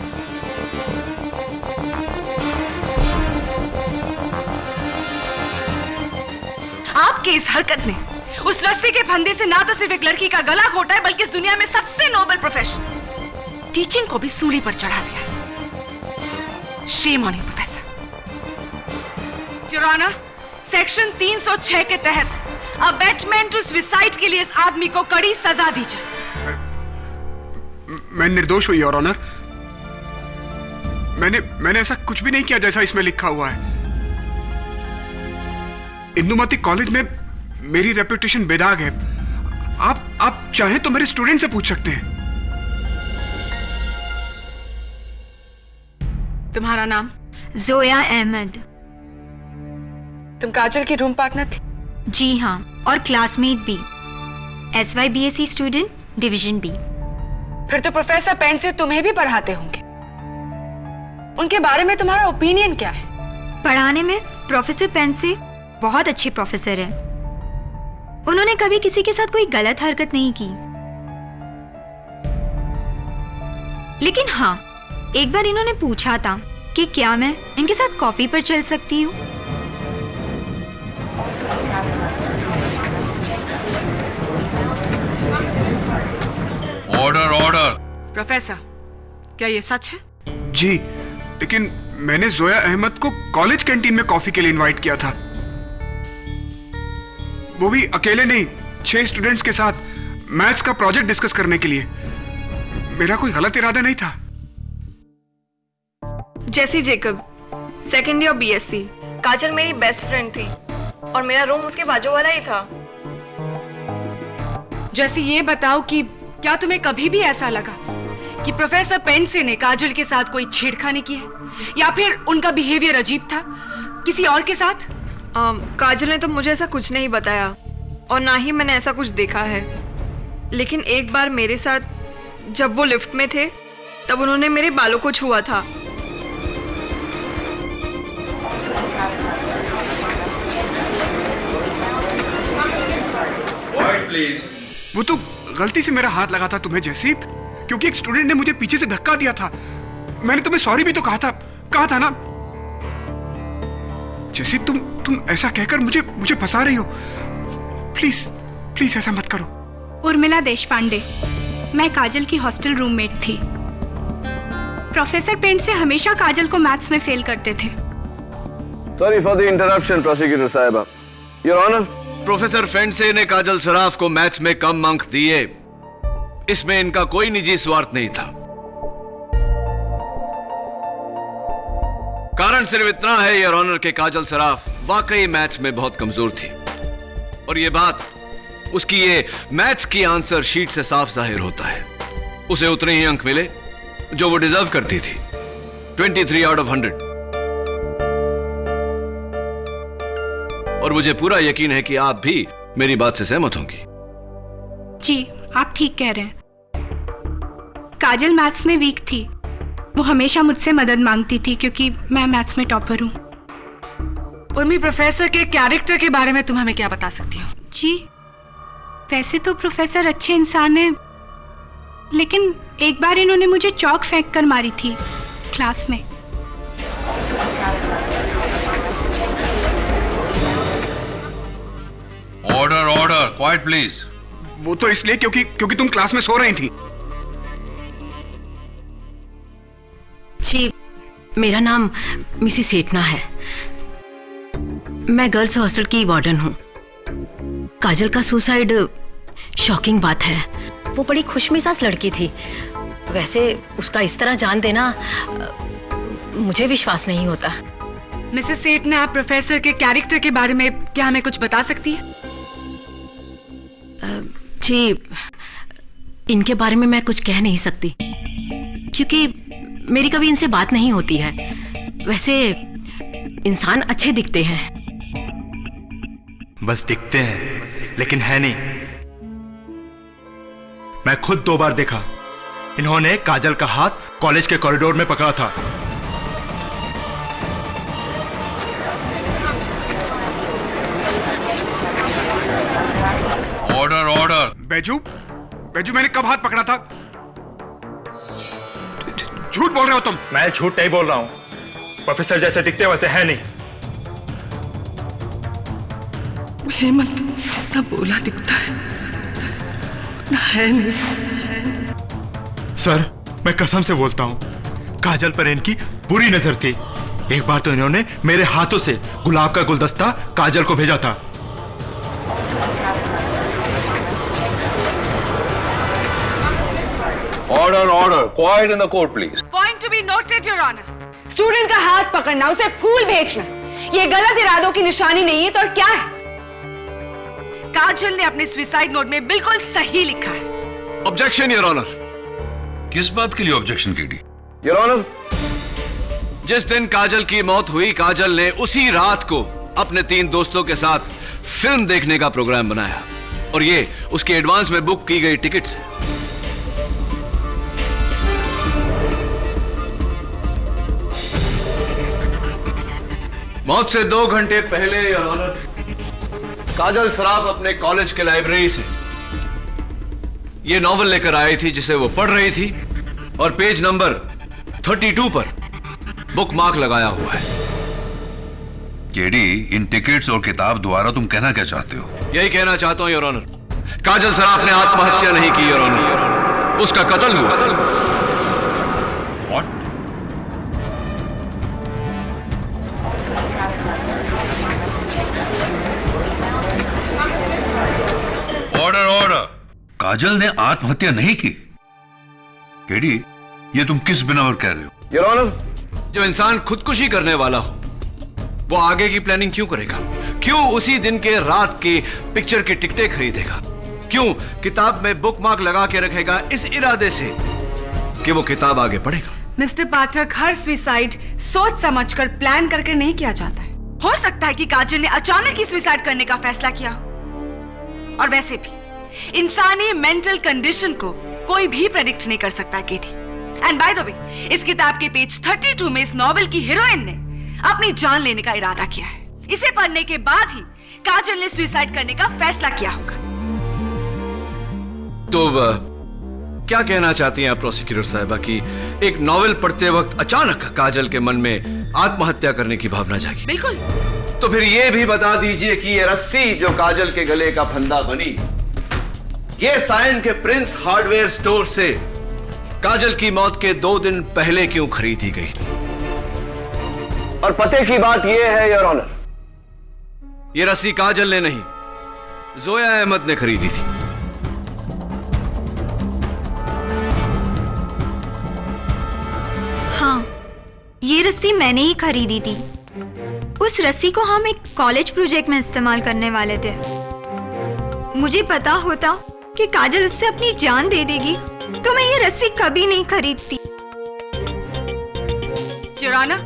आपके इस हरकत ने उस रस्सी के फंदे से ना तो सिर्फ एक लड़की का गला घोटा है बल्कि इस दुनिया में सबसे नोबल प्रोफेशन टीचिंग को भी सूली पर चढ़ा दिया है। Shame on you professor. Your honour, section 306 के तहत अबेटमेंट टू सुसाइड के लिए इस आदमी को कड़ी सजा दी जाए। मैं निर्दोष हूं योर ऑनर। मैंने ऐसा कुछ भी नहीं किया जैसा इसमें लिखा हुआ है। इंदुमती कॉलेज में मेरी रेपुटेशन बेदाग है। आप चाहें तो मेरे स्टूडेंट से पूछ सकते हैं। तुम्हारा नाम? जोया अहमद। तुम काजल की रूम पार्टनर थी? जी हाँ, और क्लासमेट भी। SY BSc student, division B। फिर तो प्रोफेसर पेन से तुम्हें भी पढ़ाते होंगे। उनके बारे में तुम्हारा ओपिनियन क्या है? पढ़ाने में प्रोफेसर पेन से बहुत अच्छे प्रोफेसर हैं। उन्होंने कभी किसी के साथ कोई गलत हरकत नहीं की। लेकिन हाँ, एक बार इन्होंने पूछा था कि क्या मैं इनके साथ कॉफी पर चल सकती हूँ। Order order. प्रोफेसर, क्या ये सच है? जी, लेकिन मैंने जोया अहमद को कॉलेज कैंटीन में कॉफी के लिए इनवाइट किया था। वो भी अकेले नहीं, 6 स्टूडेंट्स के साथ मैथ्स का प्रोजेक्ट डिस्कस करने के लिए। मेरा कोई गलत इरादा नहीं था। जेसी जेकब, सेकेंड ईयर BSc। काजल मेरी बेस्ट फ्रेंड थी और मेरा रूम उसके बाजू वाला ही था। जैसे ये बताओ कि क्या तुम्हें कभी भी ऐसा लगा कि प्रोफेसर पेंसे ने काजल के साथ कोई छेड़खानी की है या फिर उनका बिहेवियर अजीब था किसी और के साथ? काजल ने तो मुझे ऐसा कुछ नहीं बताया और ना ही मैंने ऐसा कुछ देखा है। लेकिन एक बार मेरे साथ जब वो लिफ्ट में थे तब उन्होंने मेरे बालों को छुआ था। वो तो गलती से मेरा हाथ लगा था तुम्हें जैसी, क्योंकि एक स्टूडेंट ने मुझे पीछे से धक्का दिया था। मैंने तुम्हें सॉरी भी तो कहा था ना। जैसी तुम ऐसा कहकर मुझे फंसा रही हो। प्लीज ऐसा मत करो। उर्मिला देशपांडे, मैं काजल की हॉस्टल रूममेट थी। प्रोफेसर पेंट से हमेशा काजल को मैथ्स में फेल करते थे। Sorry for the interruption prosecutor साहिबा। योर ऑनर, प्रोफेसर फेंडसे ने काजल सराफ को मैथ्स में कम अंक दिए, इसमें इनका कोई निजी स्वार्थ नहीं था। कारण सिर्फ इतना है योर ऑनर के काजल सराफ वाकई मैथ्स में बहुत कमजोर थी और यह बात उसकी ये मैथ्स की आंसर शीट से साफ जाहिर होता है। उसे उतने ही अंक मिले जो वो डिजर्व करती थी। 23 आउट ऑफ 100। और मुझे पूरा यकीन है कि आप भी मेरी बात से सहमत होंगी। जी, आप ठीक कह रहे हैं। काजल मैथ्स में वीक थी। वो हमेशा मुझसे मदद मांगती थी क्योंकि मैं मैथ्स में टॉपर हूँ। उर्मी, प्रोफेसर के कैरेक्टर के बारे में तुम हमें क्या बता सकती हो? जी, वैसे तो प्रोफेसर अच्छे इंसान हैं, लेकिन एक बार इन्होंने मुझे चौक फेंक कर मारी थी क्लास में। Order order, quite please. वो तो इसलिए क्योंकि तुम क्लास में सो रही थी। जी, मेरा नाम मिसिस सेठना है। मैं गर्ल्स हॉस्टल की वार्डन हूँ। काजल का सुसाइड शॉकिंग बात है। वो बड़ी खुशमिजाज लड़की थी। वैसे उसका इस तरह जान देना मुझे विश्वास नहीं होता। मिसेस सेठना, आप प्रोफेसर के कैरेक्टर के बारे में क्या हमें कुछ बता सकती है? जी, इनके बारे में मैं कुछ कह नहीं सकती क्योंकि मेरी कभी इनसे बात नहीं होती है। वैसे इंसान अच्छे दिखते हैं। बस दिखते हैं, लेकिन है नहीं। मैं खुद 2 बार देखा। इन्होंने काजल का हाथ कॉलेज के कॉरिडोर में पकड़ा था। Order order. बैजू, मैंने कब हाथ पकड़ा था? झूठ बोल रहे हो तुम। मैं झूठ नहीं बोल रहा हूं। प्रोफेसर जैसे दिखते वैसे है नहीं। हेमंत जितना बोला दिखता है उतना है नहीं। सर, मैं कसम से बोलता हूं, काजल पर इनकी बुरी नजर थी। एक बार तो इन्होंने मेरे हाथों से गुलाब का गुलदस्ता काजल को भेजा था। Order order, quiet in the court please. Point to be noted your honour. Student का हाथ पकड़ना, उसे फूल भेजना, ये गलत इरादों की निशानी नहीं है तो और क्या है? काजल ने अपने सुसाइड नोट में बिल्कुल सही लिखा है। Objection your honour. किस बात के लिए ऑब्जेक्शन केडी? योर ऑनर, जिस दिन काजल की मौत हुई, काजल ने उसी रात को अपने 3 दोस्तों के साथ फिल्म देखने का प्रोग्राम बनाया और ये उसके एडवांस में बुक की गई टिकट से। मौत से 2 घंटे पहले योर ऑनर, काजल सराफ अपने कॉलेज के लाइब्रेरी से यह नॉवल लेकर आई थी जिसे वो पढ़ रही थी और पेज नंबर 32 पर बुकमार्क लगाया हुआ है। केडी, इन टिकट्स और किताब द्वारा तुम कहना क्या चाहते हो? यही कहना चाहता हूं योर ऑनर, काजल सराफ ने आत्महत्या नहीं की योर ऑनर, उसका कत्ल हुआ। Order order. काजल ने आत्महत्या नहीं की। केडी, ये तुम किस बिना पर कह रहे हो? योर ऑनर, जो इंसान खुदकुशी करने वाला हो वो आगे की प्लानिंग क्यों करेगा? क्यों उसी दिन के रात के पिक्चर की टिकटें खरीदेगा? क्यों किताब में बुकमार्क लगा के रखेगा इस इरादे से कि वो किताब आगे पढ़ेगा? मिस्टर पाठक, हर सुसाइड सोच समझकर प्लान करके नहीं किया जाता है। हो सकता है कि काजल ने अचानक ही सुसाइड करने का फैसला किया हो। और वैसे भी इंसानी मेंटल कंडीशन को कोई भी प्रेडिक्ट नहीं कर सकता KD. And by the way, इस किताब के पेज 32 में इस नॉवेल की हीरोइन ने अपनी जान लेने का इरादा किया है। इसे पढ़ने के बाद ही काजल ने सुसाइड करने का फैसला किया होगा। तो क्या कहना चाहती हैं आप प्रोसिक्यूटर साहिबा कि एक नॉवेल पढ़ते वक्त अचानक काजल के मन में आत्महत्या करने की भावना जागी? बिल्कुल। तो फिर यह भी बता दीजिए कि यह रस्सी जो काजल के गले का फंदा बनी, यह साइन के प्रिंस हार्डवेयर स्टोर से काजल की मौत के 2 दिन पहले क्यों खरीदी गई थी? और पते की बात यह है योर ऑनर, यह रस्सी काजल ने नहीं, जोया अहमद ने खरीदी थी। हाँ, ये रस्सी मैंने ही खरीदी थी। उस रस्सी को हम एक कॉलेज प्रोजेक्ट में इस्तेमाल करने वाले थे। मुझे पता होता कि काजल उससे अपनी जान दे देगी तो मैं ये रस्सी कभी नहीं खरीदती। योर ऑनर,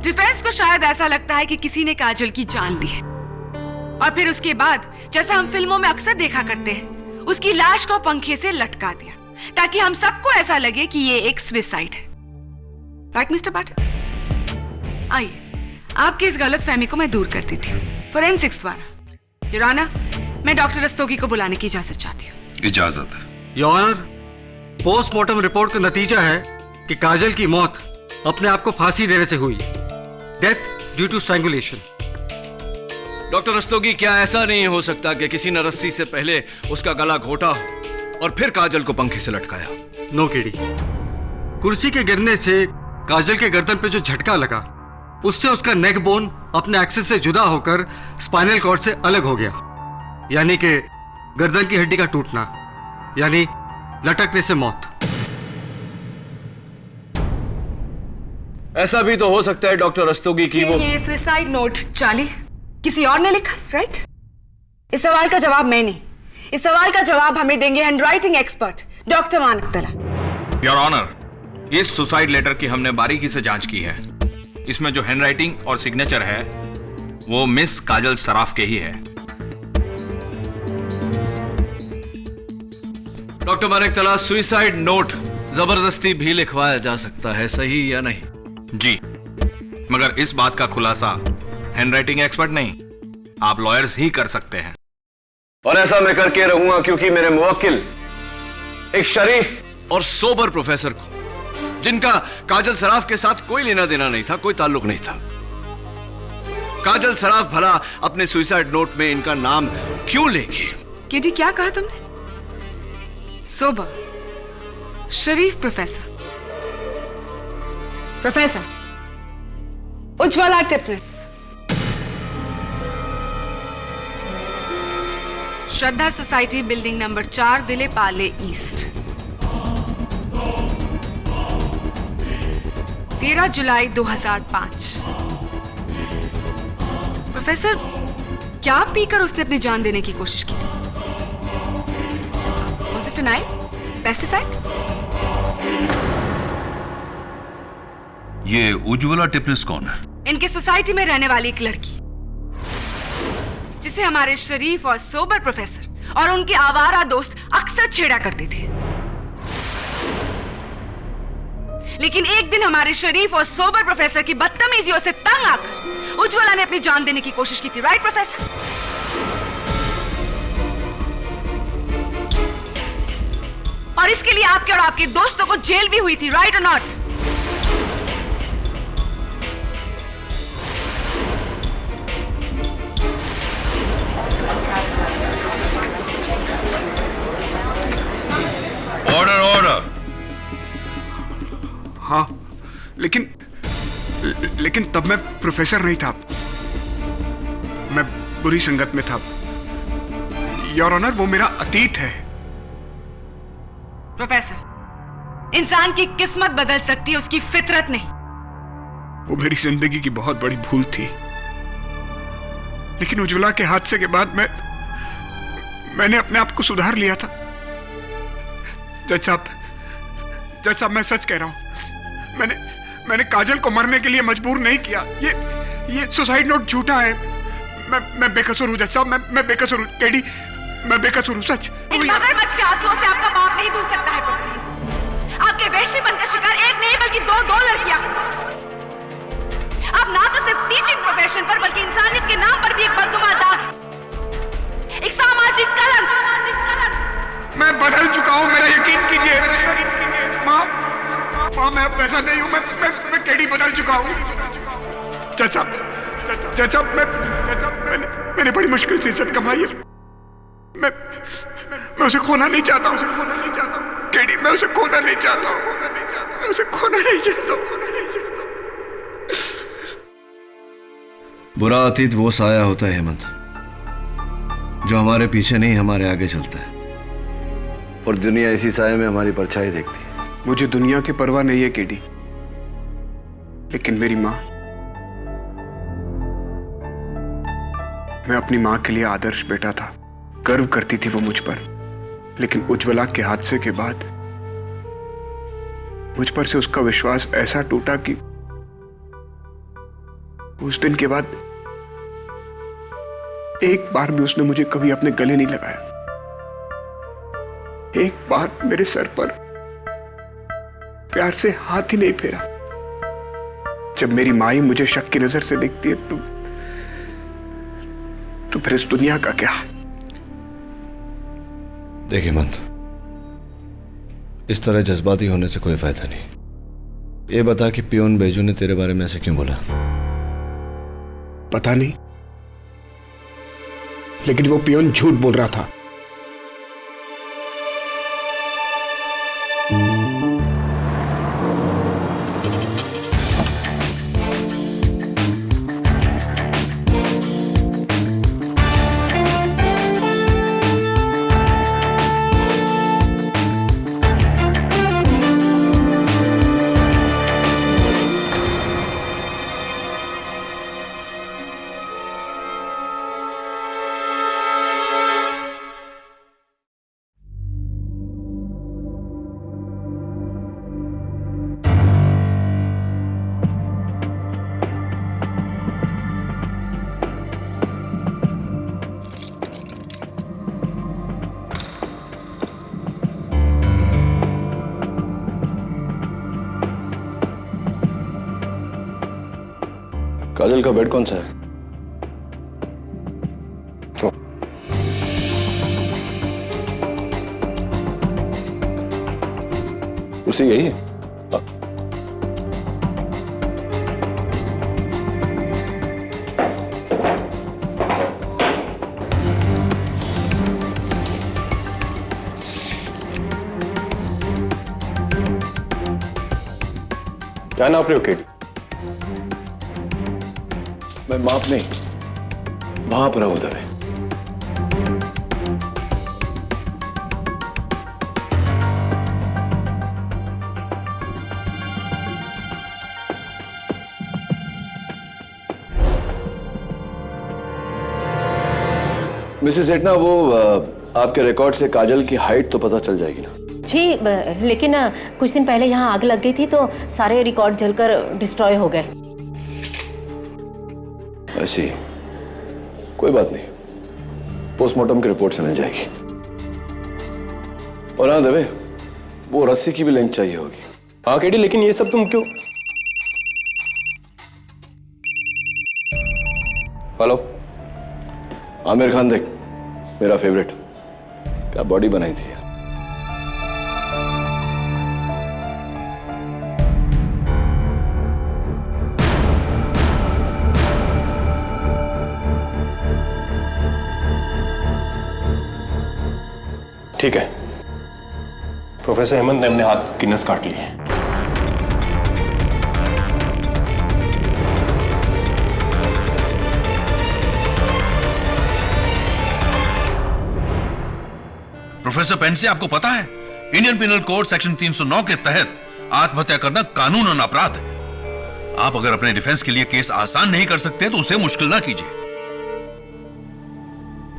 डिफेंस को शायद ऐसा लगता है कि किसी ने काजल की जान ली है और फिर उसके बाद जैसा हम फिल्मों में अक्सर देखा करते हैं, उसकी लाश को पंखे से लटका दिया ताकि हम सबको ऐसा लगे कि ये एक सुसाइड है। राइट मिस्टर पाठक? आइए आपकी इस गलतफहमी को मैं दूर कर देती हूँ फोरेंसिक्स द्वारा। योर ऑनर, मैं डॉक्टर रस्तोगी को बुलाने की इजाजत चाहती हूँ। इजाजत है। योर ऑनर, पोस्टमार्टम रिपोर्ट का नतीजा है कि काजल की मौत अपने आप को फांसी देने से हुई, death due to strangulation. Doctor Rastogi, क्या ऐसा नहीं हो सकता कि किसी ने रस्सी से पहले उसका गला घोटा और फिर काजल को पंखे से लटकाया? नो केडी, कुर्सी के गिरने से काजल के गर्दन पे जो झटका लगा उससे उसका नेक बोन अपने एक्सिस से जुदा होकर स्पाइनल कॉर्ड से अलग हो गया, यानी कि गर्दन की हड्डी का टूटना, यानी लटकने से मौत। ऐसा भी तो हो सकता है डॉक्टर रस्तोगी की वो ये सुसाइड नोट चार्ली किसी और ने लिखा, राइट? इस सवाल का जवाब मैं नहीं, इस सवाल का जवाब हमें देंगे हैंडराइटिंग एक्सपर्ट डॉक्टर मानक तला। योर ऑनर, इस सुसाइड लेटर की हमने बारीकी से जांच की है। इसमें जो हैंडराइटिंग और सिग्नेचर है वो मिस काजल सराफ के ही है। डॉक्टर मानक तला, सुसाइड नोट जबरदस्ती भी लिखवाया जा सकता है, सही या नहीं? जी, मगर इस बात का खुलासा हैंडराइटिंग एक्सपर्ट नहीं, आप लॉयर्स ही कर सकते हैं। और ऐसा मैं करके रहूंगा क्योंकि मेरे मुवक्किल एक शरीफ और सोबर प्रोफेसर को, जिनका काजल सराफ के साथ कोई लेना देना नहीं था, कोई ताल्लुक नहीं था, काजल सराफ भला अपने सुसाइड नोट में इनका नाम क्यों लेगी? केडी, क्या कहा तुमने? सोबर, शरीफ प्रोफेसर, प्रोफेसर उज्ज्वला टिपनेस, श्रद्धा society, building number 4, Vile Parle east, 13 जुलाई 2005। प्रोफेसर, क्या पीकर उसने अपनी जान देने की कोशिश की थी? Was it phenyl? Pesticide? ये उज्ज्वला टिपनेस कौन है? इनके सोसाइटी में रहने वाली एक लड़की जिसे हमारे शरीफ और सोबर प्रोफेसर और उनके आवारा दोस्त अक्सर छेड़ा करते थे। लेकिन एक दिन हमारे शरीफ और सोबर प्रोफेसर की बदतमीजियों से तंग आकर उज्ज्वला ने अपनी जान देने की कोशिश की थी, राइट प्रोफेसर? और इसके लिए आपके और आपके दोस्तों को जेल भी हुई थी, राइट और नॉट? Order order. हाँ, लेकिन तब मैं प्रोफेसर नहीं था, मैं बुरी संगत में था। योर ऑनर, वो मेरा अतीत है। प्रोफेसर, इंसान की किस्मत बदल सकती है, उसकी फितरत नहीं। वो मेरी जिंदगी की बहुत बड़ी भूल थी, लेकिन उज्ज्वला के हादसे के बाद मैंने अपने आप को सुधार लिया था। जज साहब, मैं सच कह रहा हूं, मैंने काजल को मरने के लिए मजबूर नहीं किया। ये सुसाइड नोट झूठा है। मैं बेकसूर हूं जज साहब, मैं बेकसूर हूं। केडी, मैं बेकसूर हूं, सच। इन मगरमच्छ के आंसुओं से आपका बाप नहीं धुल सकता है प्रोफेसर। आपके वेश्यपन का शिकार एक नहीं बल्कि दो लड़कियां। आप ना तो सिर्फ टीचिंग प्रोफेशन पर बल्कि इंसानियत के नाम पर भी एक बददुआ दाग, एक सामाजिक कलंक। मैं बदल चुका हूं, मेरा यकीन कीजिए, माँ, मैं अब वैसा नहीं हूं। मैं केडी बदल चुका हूं। चाचा, मैंने बड़ी मुश्किल से इज्जत कमाई है। मैं उसे खोना नहीं चाहता हूं। केडी, मैं उसे खोना नहीं चाहता हूं। मैं उसे खोना नहीं चाहता हूं। बुरा अतीत वो साया होता है हेमंत, जो हमारे पीछे नहीं हमारे आगे चलता है, और दुनिया इसी साये में हमारी परछाई देखती है। मुझे दुनिया की परवाह नहीं है केडी, लेकिन मेरी माँ, मैं अपनी माँ के लिए आदर्श बेटा था। गर्व करती थी वो मुझ पर, लेकिन उज्ज्वला के हादसे के बाद मुझ पर से उसका विश्वास ऐसा टूटा कि उस दिन के बाद एक बार भी उसने मुझे कभी अपने गले नहीं लगाया, एक बार मेरे सर पर प्यार से हाथ ही नहीं फेरा। जब मेरी माँ ही मुझे शक की नजर से देखती है तो फिर इस दुनिया का क्या? देखिए हेमंत, इस तरह जज्बाती होने से कोई फायदा नहीं। ये बता कि पियोन बेजू ने तेरे बारे में ऐसे क्यों बोला? पता नहीं, लेकिन वो पियोन झूठ बोल रहा था। काजल का बेड कौन सा है? उसी यही है। क्या नाप रहे हो केटी? मैं माप नहीं, भाप रहा हूं दबे। मिसेस एटना, वो आपके रिकॉर्ड से काजल की हाइट तो पता चल जाएगी ना? जी, लेकिन कुछ दिन पहले यहाँ आग लग गई थी तो सारे रिकॉर्ड जलकर डिस्ट्रॉय हो गए। ऐसी कोई बात नहीं, पोस्टमार्टम की रिपोर्ट से मिल जाएगी। और हाँ देवे, वो रस्सी की भी लिंक चाहिए होगी। हाँ केडी, लेकिन ये सब तुम क्यों? हेलो, आमिर खान देख, मेरा फेवरेट, क्या बॉडी बनाई थी। ठीक है, प्रोफेसर हेमंत ने अपने हाथ की नस काट ली है। प्रोफेसर पेंडसे, आपको पता है इंडियन पिनल कोड सेक्शन 309 के तहत आत्महत्या करना कानूनन अपराध है। आप अगर अपने डिफेंस के लिए केस आसान नहीं कर सकते तो उसे मुश्किल ना कीजिए।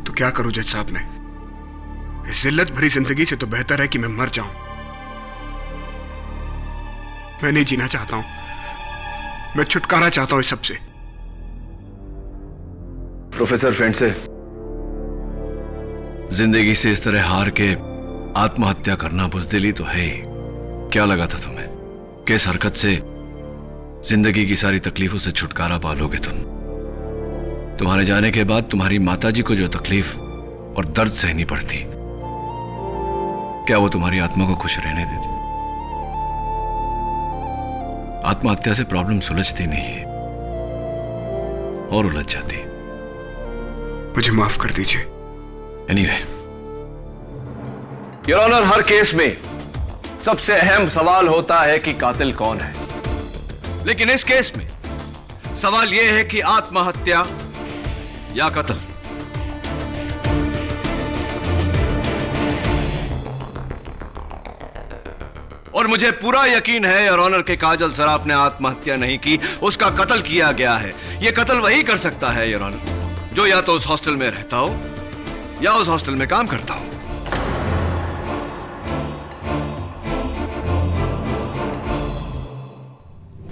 तो क्या करूं जज साहब? मैं इस जिल्लत भरी जिंदगी से तो बेहतर है कि मैं मर जाऊं। मैं नहीं जीना चाहता हूं, मैं छुटकारा चाहता हूं इस सबसे। प्रोफेसर पेंडसे, जिंदगी से इस तरह हार के आत्महत्या करना बुज़दिली तो है ही। क्या लगा था तुम्हें कि इस हरकत से जिंदगी की सारी तकलीफों से छुटकारा पा लोगे तुम? तुम्हारे जाने के बाद तुम्हारी माताजी को जो तकलीफ और दर्द सहनी पड़ती, क्या वो तुम्हारी आत्मा को खुश रहने देती? आत्महत्या से प्रॉब्लम सुलझती नहीं है और उलझ जाती। मुझे माफ कर दीजिए। एनीवे, योर ऑनर, हर केस में सबसे अहम सवाल होता है कि कातिल कौन है, लेकिन इस केस में सवाल यह है कि आत्महत्या या कत्ल। और मुझे पूरा यकीन है योर ऑनर के काजल सराफ ने आत्महत्या नहीं की, उसका कत्ल किया गया है। यह कत्ल वही कर सकता है योर ऑनर जो या तो उस हॉस्टल में रहता हो या उस हॉस्टल में काम करता हो।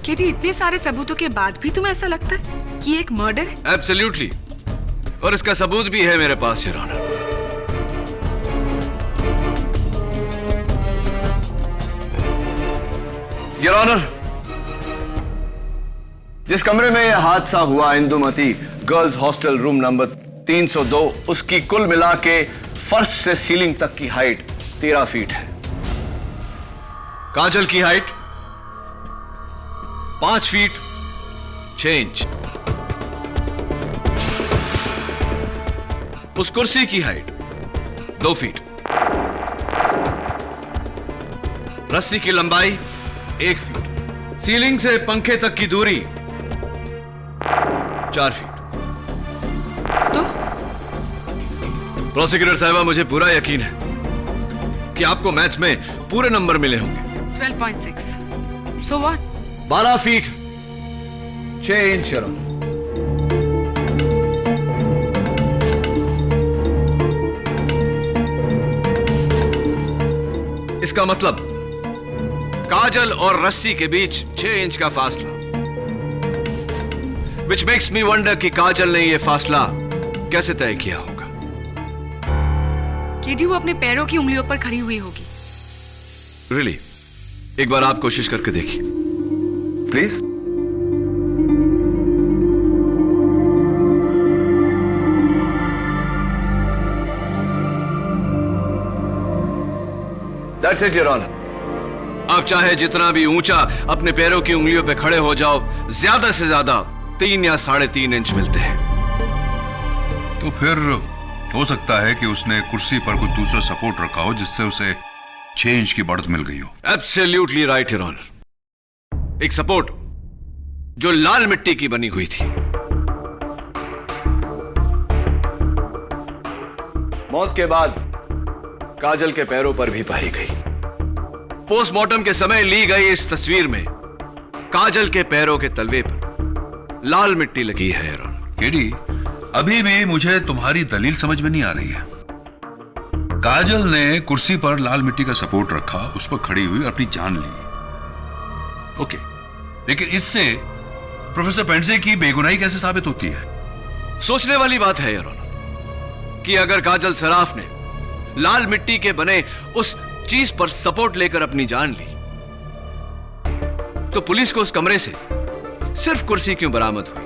केडी, इतने सारे सबूतों के बाद भी तुम्हें ऐसा लगता है कि एक मर्डर है? एब्सोल्युटली, और इसका सबूत भी है मेरे पास, योर ऑनर। योर ऑनर, जिस कमरे में यह हादसा हुआ, Indumati girls hostel room number 302, उसकी कुल मिला के फर्श से सीलिंग तक की हाइट 13 फीट है। काजल की हाइट 5 फीट 6 इंच। उस कुर्सी की हाइट 2 फीट। रस्सी की लंबाई 1 फीट। सीलिंग से पंखे तक की दूरी 4 फीट। तो प्रोसिक्यूटर साहिबा, मुझे पूरा यकीन है कि आपको मैथ्स में पूरे नंबर मिले होंगे। 12.6। So what? 12 feet 6 inch. इसका मतलब काजल और रस्सी के बीच 6 इंच का फासला। Which makes me wonder कि काजल ने यह फासला कैसे तय किया होगा। केडी, वो अपने पैरों की उंगलियों पर खड़ी हुई होगी। Really? एक बार आप कोशिश करके देखिए please. That's it, Your Honor. आप चाहे जितना भी ऊंचा अपने पैरों की उंगलियों पे खड़े हो जाओ, ज्यादा से ज्यादा 3 या 3.5 इंच मिलते हैं। तो फिर हो सकता है कि उसने कुर्सी पर कोई दूसरा सपोर्ट रखा हो जिससे उसे 6 इंच की बढ़त मिल गई हो। Absolutely right, your honour. एक सपोर्ट जो लाल मिट्टी की बनी हुई थी। मौत के बाद काजल के पैरों पर भी पाई गई। पोस्टमार्टम के समय ली गई इस तस्वीर में काजल के पैरों के तलवे पर लाल मिट्टी लगी है, योर ऑनर। केडी, अभी भी मुझे तुम्हारी दलील समझ में नहीं आ रही है। काजल ने कुर्सी पर लाल मिट्टी का सपोर्ट रखा, उस पर खड़ी हुई, अपनी जान ली। ओके, लेकिन इससे प्रोफेसर पेंडसे की बेगुनाही कैसे साबित होती है? सोचने वाली बात है, योर ऑनर, कि अगर काजल सराफ ने लाल मिट्टी के बने उस चीज पर सपोर्ट लेकर अपनी जान ली, तो पुलिस को उस कमरे से सिर्फ कुर्सी क्यों बरामद हुई?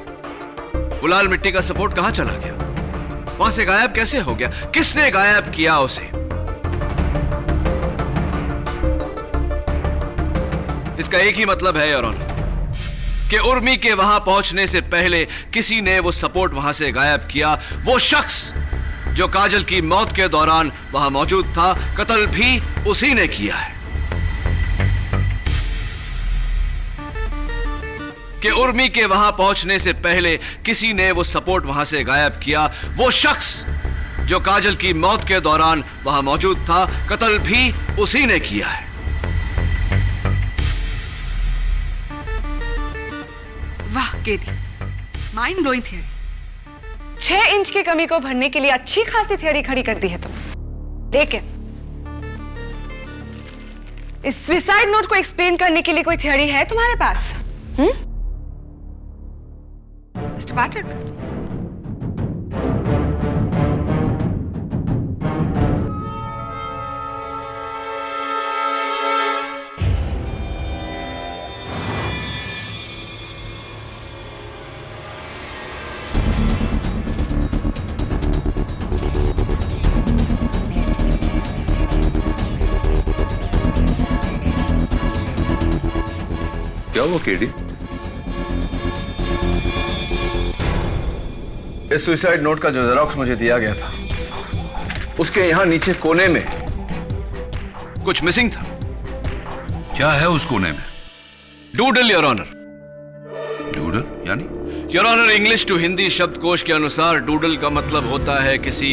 वो लाल मिट्टी का सपोर्ट कहां चला गया? वहां से गायब कैसे हो गया? किसने गायब किया उसे? इसका एक ही मतलब है, योर ऑनर, कि उर्मी के वहां पहुंचने से पहले किसी ने वो सपोर्ट वहां से गायब किया। वो शख्स जो काजल की मौत के दौरान वहां मौजूद था, कत्ल भी उसी ने किया है। कि उर्मी के वहां पहुंचने से पहले किसी ने वो सपोर्ट वहां से गायब किया। वो शख्स जो काजल की मौत के दौरान वहां मौजूद था, कत्ल भी उसी ने किया है। वाह KD, mind blowing theory. 6 inch की कमी को भरने के लिए अच्छी खासी थियरी खड़ी कर दी है तुम। लेकिन इस सुसाइड नोट को एक्सप्लेन करने के लिए कोई थियरी है तुम्हारे पास? मिस्टर पाठक, क्या हुआ केडी? इस सुसाइड नोट का जो जेरॉक्स मुझे दिया गया था, उसके यहां नीचे कोने में कुछ मिसिंग था। क्या है उस कोने में? Doodle, your honour. डूडल यानी? Your honour, English to Hindi शब्दकोश के अनुसार डूडल का मतलब होता है किसी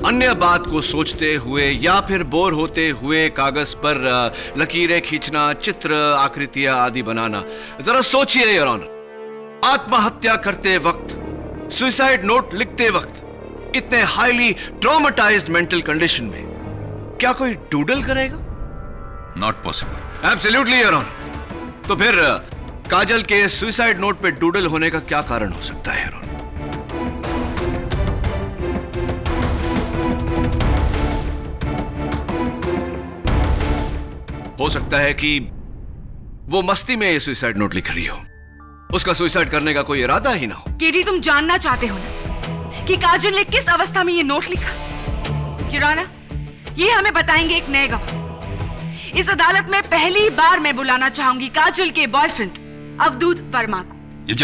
अन्य बात को सोचते हुए या फिर बोर होते हुए कागज पर लकीरें खींचना, चित्र, आकृतियां आदि बनाना। जरा सोचिए योर ऑनर, आत्महत्या करते वक्त, सुसाइड नोट लिखते वक्त, इतने हाईली ट्रॉमेटाइज्ड मेंटल कंडीशन में क्या कोई डूडल करेगा? Not possible. Absolutely your honour. तो फिर काजल के सुसाइड नोट पे डूडल होने का क्या कारण हो सकता है? हो सकता है कि वो मस्ती में ये सुसाइड नोट लिख रही हो, उसका सुसाइड करने का कोई इरादा ही ना हो। केडी, तुम जानना चाहते हो ना कि काजल ने किस अवस्था में ये नोट लिखा? किराना, ये हमें बताएंगे एक नए गवाह। इस अदालत में पहली बार मैं बुलाना चाहूंगी काजल के बॉयफ्रेंड अवधूत वर्मा को।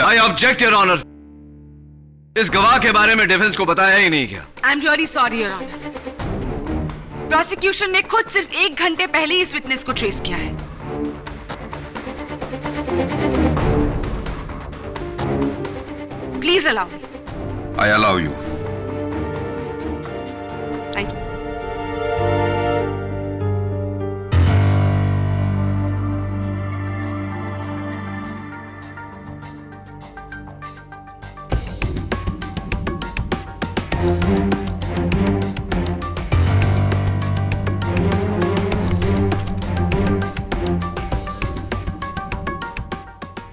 I object your honour. इस गवाह के बारे में डिफेंस को बताया ही नहीं क्या? I am really sorry your honour. Prosecution ने खुद सिर्फ 1 घंटे पहले इस विटनेस को ट्रेस किया है। Please allow me. I allow you. Thank you.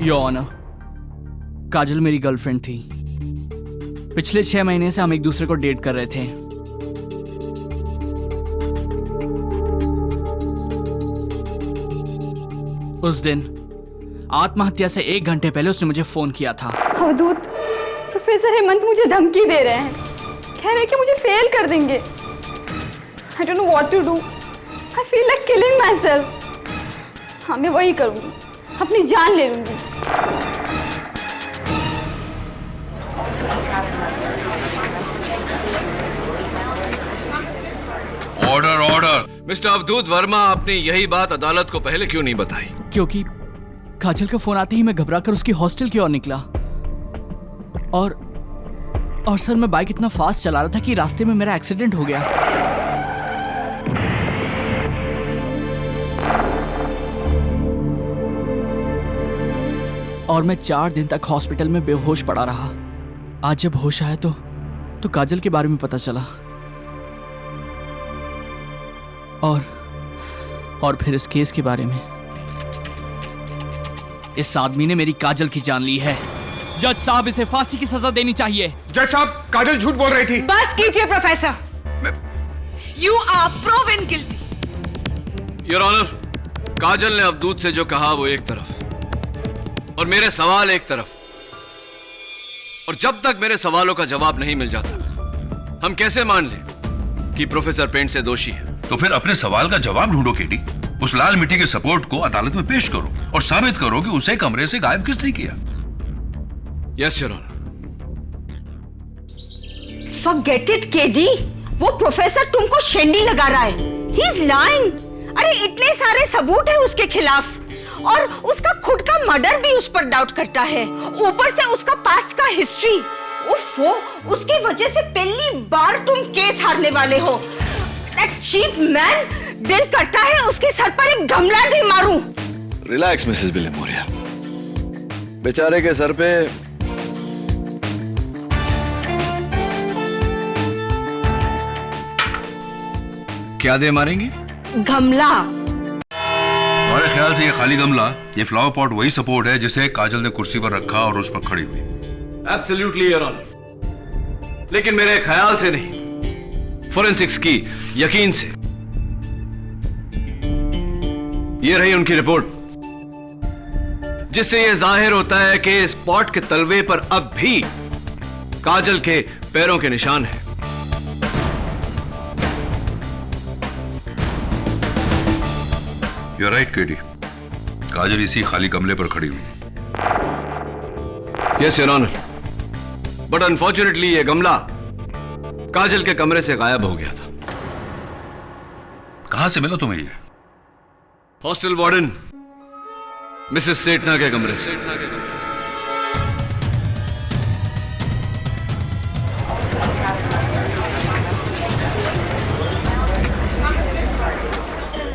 Your honour, Kajal मेरी गर्लफ्रेंड थी। पिछले 6 महीने से हम एक दूसरे को डेट कर रहे थे। उस दिन आत्महत्या से 1 घंटे पहले उसने मुझे फोन किया था। अवधूत, प्रोफेसर हेमंत मुझे धमकी दे रहे हैं, कह रहे हैं कि मुझे फेल कर देंगे। I don't know what to do. I feel like killing myself. हाँ, मैं वही करूँगी, अपनी जान ले लूँगी। Order order. मिस्टर अवधूत वर्मा, आपने यही बात अदालत को पहले क्यों नहीं बताई? क्योंकि काजल का फोन आते ही मैं घबराकर उसकी हॉस्टल की ओर निकला और सर, मैं बाइक इतना फास्ट चला रहा था कि रास्ते में मेरा एक्सीडेंट हो गया। और मैं 4 दिन तक हॉस्पिटल में बेहोश पड़ा रहा। आज जब होश आया तो काजल के बारे में पता चला और फिर इस केस के बारे में। इस आदमी ने मेरी काजल की जान ली है। जज साहब, इसे फांसी की सजा देनी चाहिए। जज साहब, काजल झूठ बोल रही थी। बस कीजिए professor. You are proven guilty. Your honour, Kajal ने अवधूत से जो कहा वो एक तरफ और मेरे सवाल एक तरफ, और जब तक मेरे सवालों का जवाब नहीं मिल जाता हम कैसे मान लें कि प्रोफेसर पेंट से दोषी है? तो फिर अपने सवाल का जवाब ढूंढो केडी। उस लाल मिट्टी के सपोर्ट को अदालत में पेश करो और साबित करो कि उसे कमरे से गायब किसने किया। Yes your honour. Forget it KD, वो प्रोफेसर तुमको शेंडी लगा रहा है। He is lying. अरे इतने सारे सबूत है उसके खिलाफ और उसका खुद का मर्डर भी उस पर डाउट करता है, ऊपर से उसका पास्ट का हिस्ट्री। उफ़ो, उसकी वजह से पहली बार तुम केस हारने वाले हो। दैट चीप मैन, दिल करता है उसके सर पर एक गमला भी मारूं। रिलैक्स मिसेस बिलेमोरिया, बेचारे के सर पे क्या दे मारेंगे? गमला। हमारे ख्याल से ये खाली गमला, ये फ्लावर पॉट वही सपोर्ट है जिसे काजल ने कुर्सी पर रखा और उस पर खड़ी हुई। एब्सोल्युटली योर ऑनर, लेकिन मेरे ख्याल से नहीं, फोरेंसिक्स की यकीन से। ये रही उनकी रिपोर्ट, जिससे यह जाहिर होता है कि इस पॉट के तलवे पर अब भी काजल के पैरों के निशान हैं। You're right, KD. काजल इसी खाली गमले पर खड़ी हुई। Yes your honour, but unfortunately ये गमला काजल के कमरे से गायब हो गया था। कहां से मिला तुम्हें ये? हॉस्टल वार्डन मिसेस सेठना के कमरे से।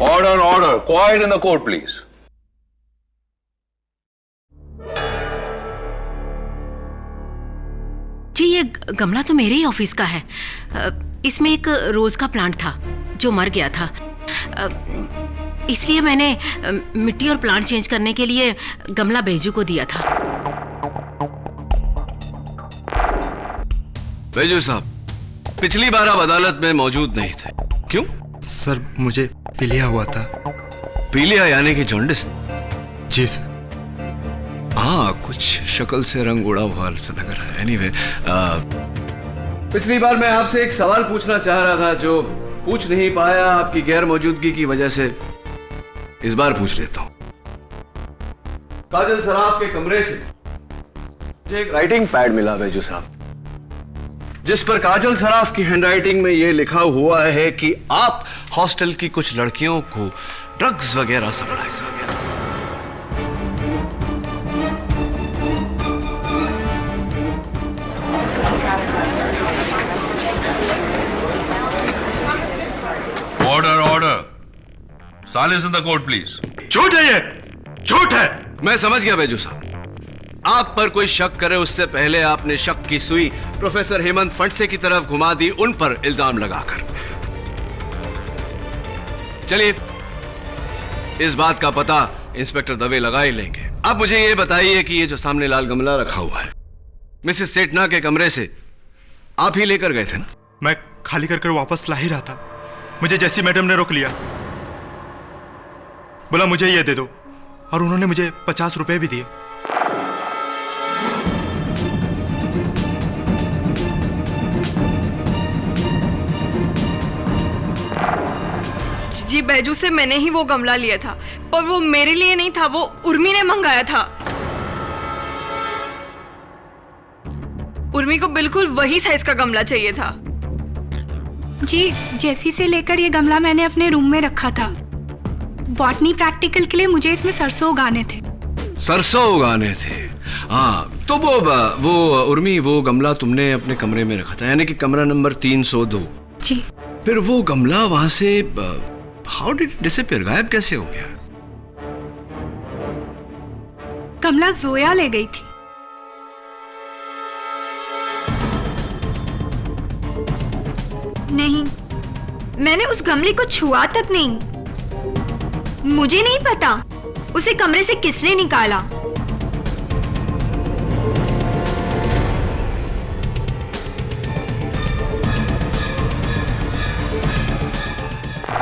Order order, quiet in the court please. जी, ये गमला तो मेरे ही ऑफिस का है। इसमें एक रोज का प्लांट था जो मर गया था। इसलिए मैंने मिट्टी और प्लांट चेंज करने के लिए गमला बैजू को दिया था। बैजू साहब, पिछली बार आप अदालत में मौजूद नहीं थे, क्यों? सर मुझे पीलिया हुआ था। पीलिया यानी कि जॉन्डिस? जी सर। हाँ, कुछ शक्ल से रंग उड़ा हुआ सा लग रहा है। एनीवे, पिछली बार मैं आपसे एक सवाल पूछना चाह रहा था जो पूछ नहीं पाया आपकी गैर मौजूदगी की वजह से। इस बार पूछ लेता हूं। काजल सराफ के कमरे से मुझे एक राइटिंग पैड मिला बैजू साहब, जिस पर काजल सराफ की हैंडराइटिंग में यह लिखा हुआ है कि आप हॉस्टल की कुछ लड़कियों को ड्रग्स वगैरह सप्लाई वगैरह। Order order, silence in the court please. झूठ है ये, झूठ है। मैं समझ गया बैजू साहब, आप पर कोई शक करे उससे पहले आपने शक की सुई प्रोफेसर हेमंत फंडसे की तरफ घुमा दी, उन पर इल्जाम लगाकर। चलिए, इस बात का पता इंस्पेक्टर दवे लगा ही लेंगे। अब मुझे यह बताइए कि ये जो सामने लाल गमला रखा हुआ है, मिसेस सेठना के कमरे से आप ही लेकर गए थे ना? मैं खाली कर वापस ला ही रहा था, मुझे जैसी मैडम ने रोक लिया, बोला मुझे ये दे दो, और उन्होंने मुझे 50 रुपए भी दिए। जी, बैजू से मैंने ही वो गमला लिया था, पर वो मेरे लिए नहीं था, वो उर्मी ने मंगाया था। उर्मी को बिल्कुल वही साइज का गमला चाहिए था। जी, जैसी से लेकर ये गमला मैंने अपने रूम में रखा था। बॉटनी प्रैक्टिकल के लिए मुझे इसमें सरसों उगाने थे। सरसों उगाने थे? हाँ, तो वो उर्मी, वो गमला तुमने अपने कमरे में रखा था, यानी कि कमरा नंबर 302। जी। फिर वो गमला वहां से हाउ डिड इट डिसअपीयर, गायब कैसे हो गया? गमला जोया ले गई थी। नहीं, मैंने उस गमले को छुआ तक नहीं। मुझे नहीं पता उसे कमरे से किसने निकाला।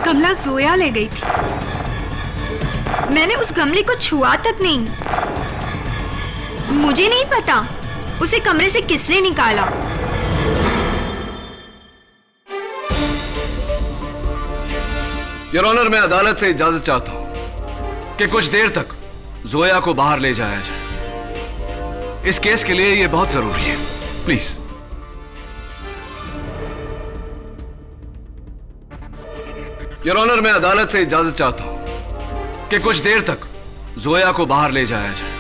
गमला जोया ले गई थी। मैंने उस गमले को छुआ तक नहीं। मुझे नहीं पता उसे कमरे से किसने निकाला। योर ऑनर, मैं अदालत से इजाजत चाहता हूं कि कुछ देर तक जोया को बाहर ले जाया जाए। इस केस के लिए यह बहुत जरूरी है, प्लीज। योर ऑनर, मैं अदालत से इजाजत चाहता हूं कि कुछ देर तक जोया को बाहर ले जाया जाए।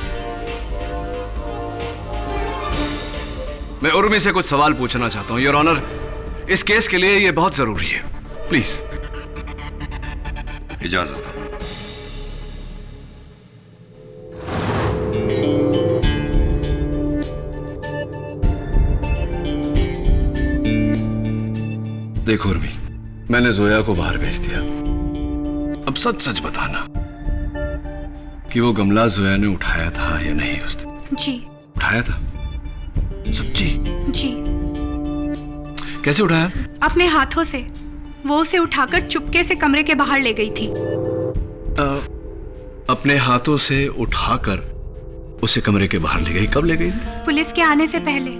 मैं उर्मी से कुछ सवाल पूछना चाहता हूं। योर ऑनर, इस केस के लिए यह बहुत जरूरी है, प्लीज। इजाजत। देखो उर्मी, मैंने जोया को बाहर भेज दिया। अब सच सच बताना कि वो गमला जोया ने उठाया था या नहीं उस दिन? जी। उठाया था? सच्ची? जी। कैसे उठाया? अपने हाथों से। वो उसे उठाकर चुपके से कमरे के बाहर ले गई थी। अपने हाथों से उठाकर उसे कमरे के बाहर ले गई? कब ले गई? पुलिस के आने से पहले।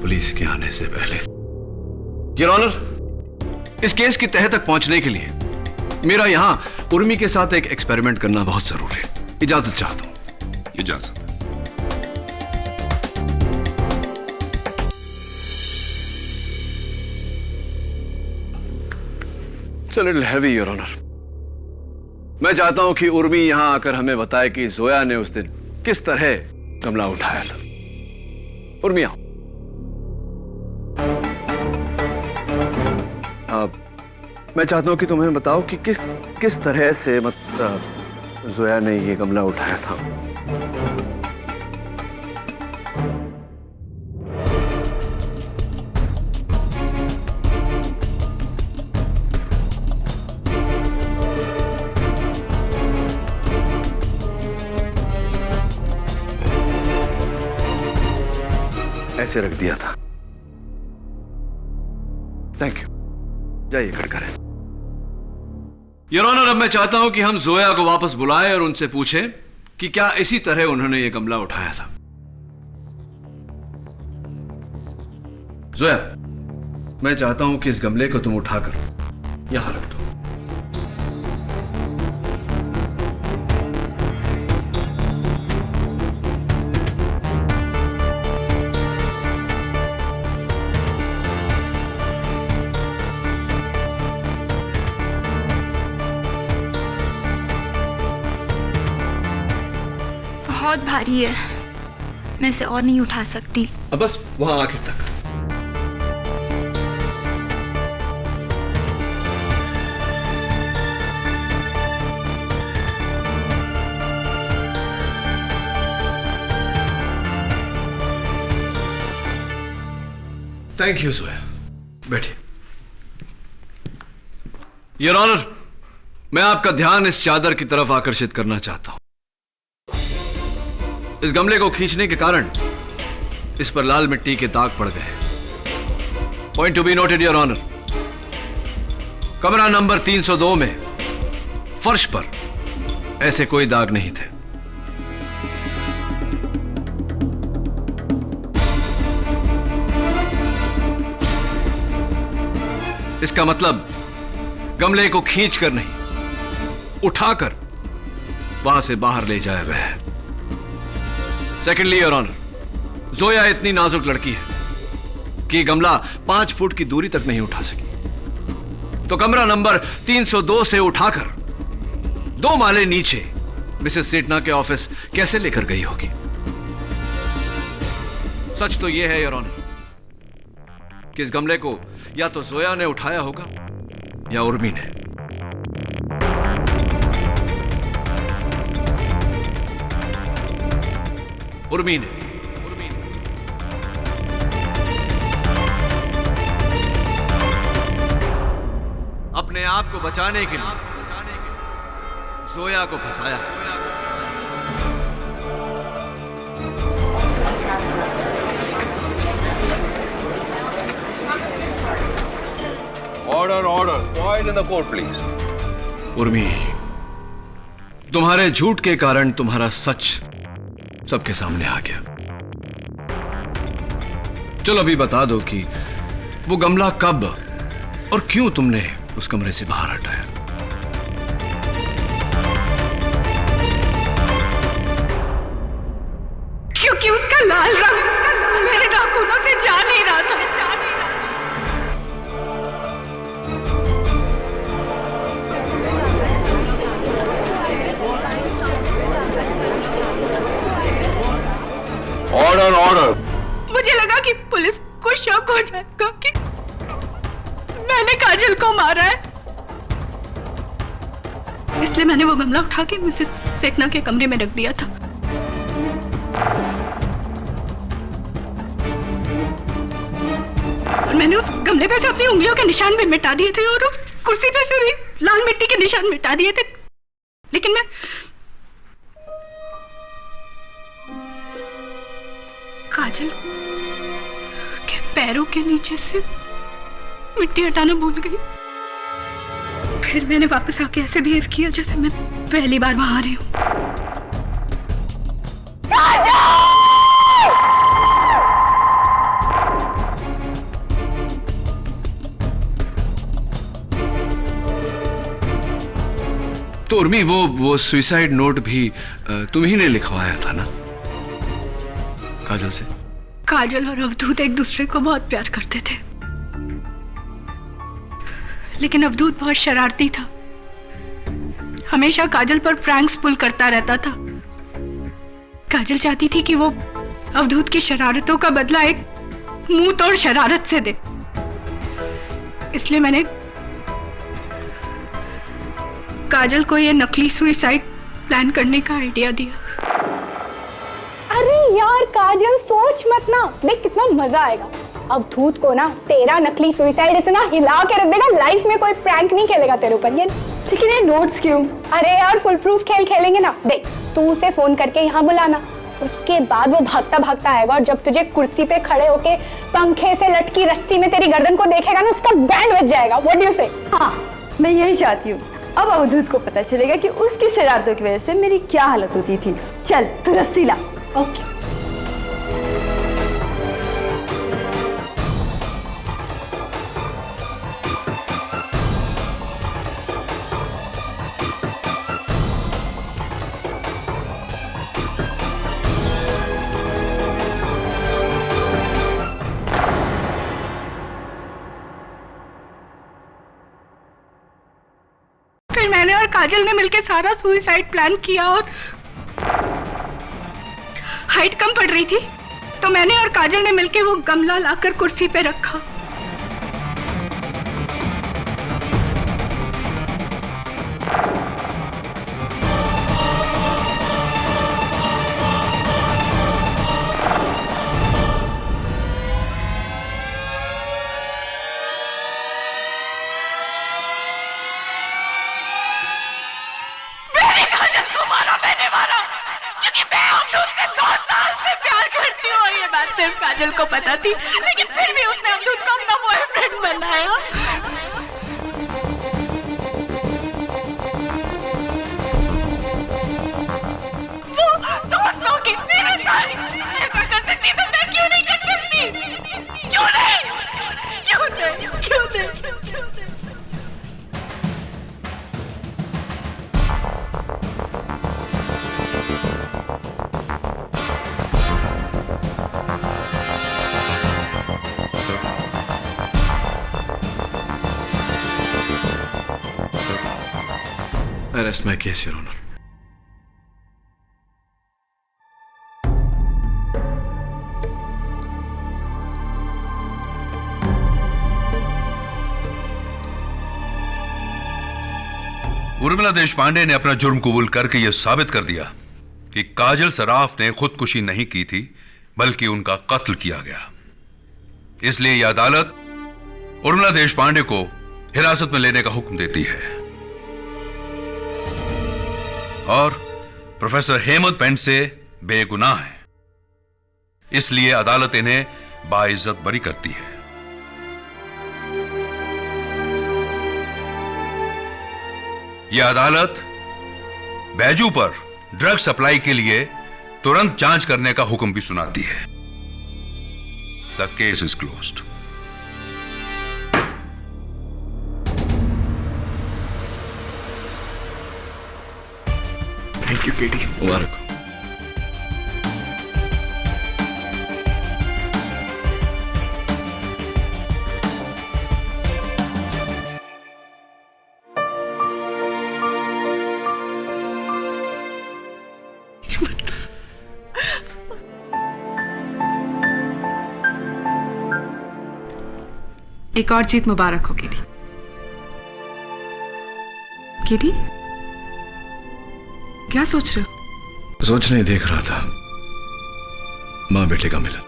पुलिस के आने से पहले। योर ऑनर, इस केस की तह तक पहुंचने के लिए मेरा यहां उर्मी के साथ एक एक्सपेरिमेंट करना बहुत जरूरी है। इजाजत चाहता हूं। इजाजत। It's a little heavy, Your Honor. मैं चाहता हूं कि उर्मी यहां आकर हमें बताए कि जोया ने उस दिन किस तरह गमला उठाया था। उर्मी आओ। मैं चाहता हूं कि तुम्हें बताओ कि किस तरह से जोया ने ये गमला उठाया था। ऐसे रख दिया था। थैंक यू, जाइए खड़ करें। योर ऑनर, अब मैं चाहता हूं कि हम जोया को वापस बुलाएं और उनसे पूछें कि क्या इसी तरह उन्होंने यह गमला उठाया था। जोया, मैं चाहता हूं कि इस गमले को तुम उठाकर यहां रख दो। बहुत भारी है, मैं इसे और नहीं उठा सकती। अब बस वहां आखिर तक। थैंक यू जोया, बैठिए। योर ऑनर, मैं आपका ध्यान इस चादर की तरफ आकर्षित करना चाहता हूं। इस गमले को खींचने के कारण इस पर लाल मिट्टी के दाग पड़ गए। Point to be noted your honour, कमरा नंबर 302 में फर्श पर ऐसे कोई दाग नहीं थे। इसका मतलब गमले को खींचकर नहीं, उठाकर वहां से बाहर ले जाया गया है। सेकेंडली योर ऑनर, जोया इतनी नाजुक लड़की है कि गमला 5 फुट की दूरी तक नहीं उठा सकी, तो कमरा नंबर 302 से उठाकर 2 माले नीचे मिसेस सेठना के ऑफिस कैसे लेकर गई होगी। सच तो यह है योर ऑनर कि इस गमले को या तो जोया ने उठाया होगा या उर्मी ने। उर्मी ने। अपने आप को बचाने के लिए जोया को फंसाया है। Order order, point in the court please. Urmi, तुम्हारे झूठ के कारण तुम्हारा सच सबके सामने आ गया। चलो अभी बता दो कि वो गमला कब और क्यों तुमने उस कमरे से बाहर हटाया। क्योंकि उसका लाल रंग मेरे नाखूनों से जा नहीं रहा था। Order order. मुझे लगा कि पुलिस को शक हो जाएगा कि मैंने काजल को मारा है, इसलिए मैंने वो गमला उठा के मिसेस सेठना के कमरे में रख दिया था। और मैंने उस गमले पे से अपनी उंगलियों के निशान भी मिटा दिए थे और उस कुर्सी पे से भी लाल मिट्टी के निशान मिटा दिए थे, लेकिन मैं काजल के पैरों के नीचे से मिट्टी हटाना भूल गई। फिर मैंने वापस आके ऐसे बिहेव किया जैसे मैं पहली बार वहां आ रही हूं। तो उर्मी, वो सुसाइड नोट भी तुम ही ने लिखवाया था ना काजल से? काजल और अवधूत एक दूसरे को बहुत प्यार करते थे, लेकिन अवधूत बहुत शरारती था, हमेशा काजल पर प्रैंक्स पुल करता रहता था। काजल चाहती थी कि वो अवधूत की शरारतों का बदला एक मुंह तोड़ शरारत से दे, इसलिए मैंने काजल को ये नकली सुसाइड प्लान करने का आइडिया दिया। अरे यार काजल, सोच मत ना, देख कितना मजा आएगा। अवधूत को ना तेरा नकली सुसाइड इतना हिला के रख देगा, लाइफ में कोई प्रैंक नहीं खेलेगा तेरे ऊपर। ये लेकिन ये नोट्स क्यों? अरे यार फुल प्रूफ खेल खेलेंगे ना। देख, तू उसे फोन करके यहाँ बुलाना, उसके बाद वो भागता भागता आएगा और जब तुझे कुर्सी पे खड़े होके पंखे से लटकी रस्सी में तेरी गर्दन को देखेगा ना, उसका बैंड बज जाएगा। व्हाट डू यू से? हाँ, मैं यही चाहती हूँ। अब अवधूत को पता चलेगा कि उसकी शरारतों की वजह से मेरी क्या हालत होती थी। चल तू रस्सी ला। ओके। फिर मैंने और काजल ने मिलकर सारा सुसाइड प्लान किया और हाइट कम पड़ रही थी तो मैंने और काजल ने मिलकर वो गमला लाकर कुर्सी पे रखा। मैंने मारा क्योंकि मैं अवधूत से 2 साल से प्यार करती हूँ और ये बात सिर्फ काजल को पता थी, लेकिन फिर भी उसने अवधूत को अपना बॉयफ्रेंड बनाया। वो दोस्तों की मेरे साथ ऐसा कर सकती तो मैं क्यों नहीं कर सकती? क्यों नहीं? क्यों नहीं? क्यों नहीं? I rest my case, Your Honor. Urmila Deshpande ने अपना जुर्म कबूल करके यह साबित कर दिया कि काजल सराफ ने खुदकुशी नहीं की थी, बल्कि उनका कत्ल किया गया। इसलिए यह अदालत उर्मिला देशपांडे को हिरासत में लेने का हुक्म देती है और प्रोफेसर हेमंत पेंडसे बेगुनाह है, इसलिए अदालत इन्हें बाइज्जत बरी करती है। यह अदालत बैजू पर ड्रग सप्लाई के लिए तुरंत जांच करने का हुक्म भी सुनाती है। The case is closed. Thank you Katie. मुबारक। एक और जीत मुबारक हो केटी। केटी क्या सोच रहे हो? सोच नहीं, देख रहा था मां बेटे का मिलन।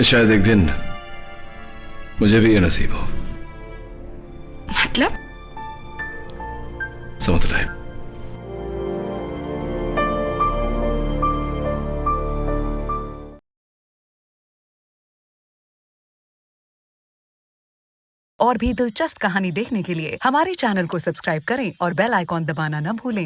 शायद एक दिन मुझे भी ये नसीब हो। मतलब? समझ रहे? और भी दिलचस्प कहानी देखने के लिए हमारे चैनल को सब्सक्राइब करें और बेल आइकॉन दबाना न भूलें।